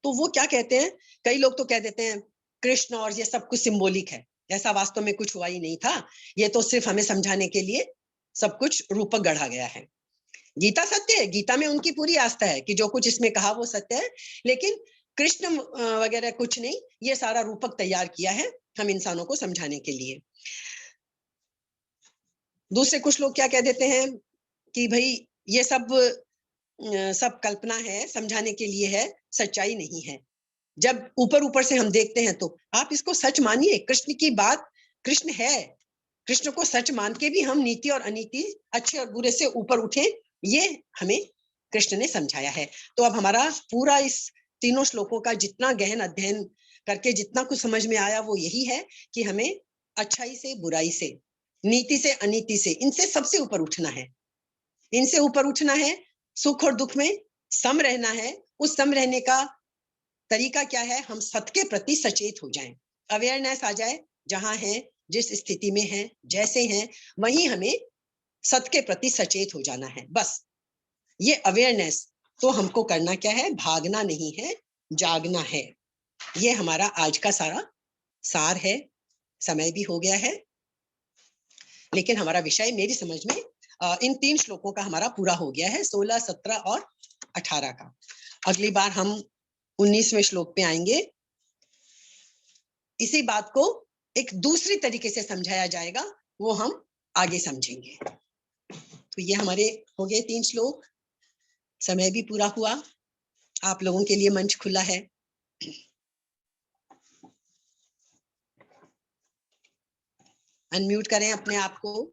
तो वो क्या कहते हैं, कई लोग तो कह देते हैं कृष्ण और ये सब कुछ सिंबॉलिक है, ऐसा वास्तव में कुछ हुआ ही नहीं था, ये तो सिर्फ हमें समझाने के लिए सब कुछ रूपक गढ़ा गया है। गीता सत्य है, गीता में उनकी पूरी आस्था है कि जो कुछ इसमें कहा वो सत्य है, लेकिन कृष्ण वगैरह कुछ नहीं, ये सारा रूपक तैयार किया है हम इंसानों को समझाने के लिए। दूसरे कुछ लोग क्या कह देते हैं कि भाई ये सब कल्पना है, समझाने के लिए है, सच्चाई नहीं है। जब ऊपर ऊपर से हम देखते हैं तो आप इसको सच मानिए, कृष्ण की बात, कृष्ण है, कृष्ण को सच मान के भी हम नीति और अनीति, अच्छे और बुरे से ऊपर उठे, ये हमें कृष्ण ने समझाया है। तो अब हमारा पूरा इस तीनों श्लोकों का जितना गहन अध्ययन करके जितना कुछ समझ में आया वो यही है कि हमें अच्छाई से बुराई से, नीति से अनीति से, इनसे सबसे ऊपर उठना है, इनसे ऊपर उठना है। सुख और दुख में सम रहना है। उस सम रहने का तरीका क्या है? हम सत के प्रति सचेत हो जाएं, अवेयरनेस आ जाए, जहां है, जिस स्थिति में है, जैसे हैं, वहीं हमें सत के प्रति सचेत हो जाना है। बस ये अवेयरनेस, तो हमको करना क्या है? भागना नहीं है, जागना है। ये हमारा आज का सारा सार है। समय भी हो गया है, लेकिन हमारा विषय मेरी समझ में इन 3 श्लोकों का हमारा पूरा हो गया है, 16, 17 और 18 का। अगली बार हम 19वें श्लोक पे आएंगे। इसी बात को एक दूसरी तरीके से समझाया जाएगा, वो हम आगे समझेंगे। तो ये हमारे हो गए 3 श्लोक। समय भी पूरा हुआ, आप लोगों के लिए मंच खुला है। अनम्यूट करें अपने आप को।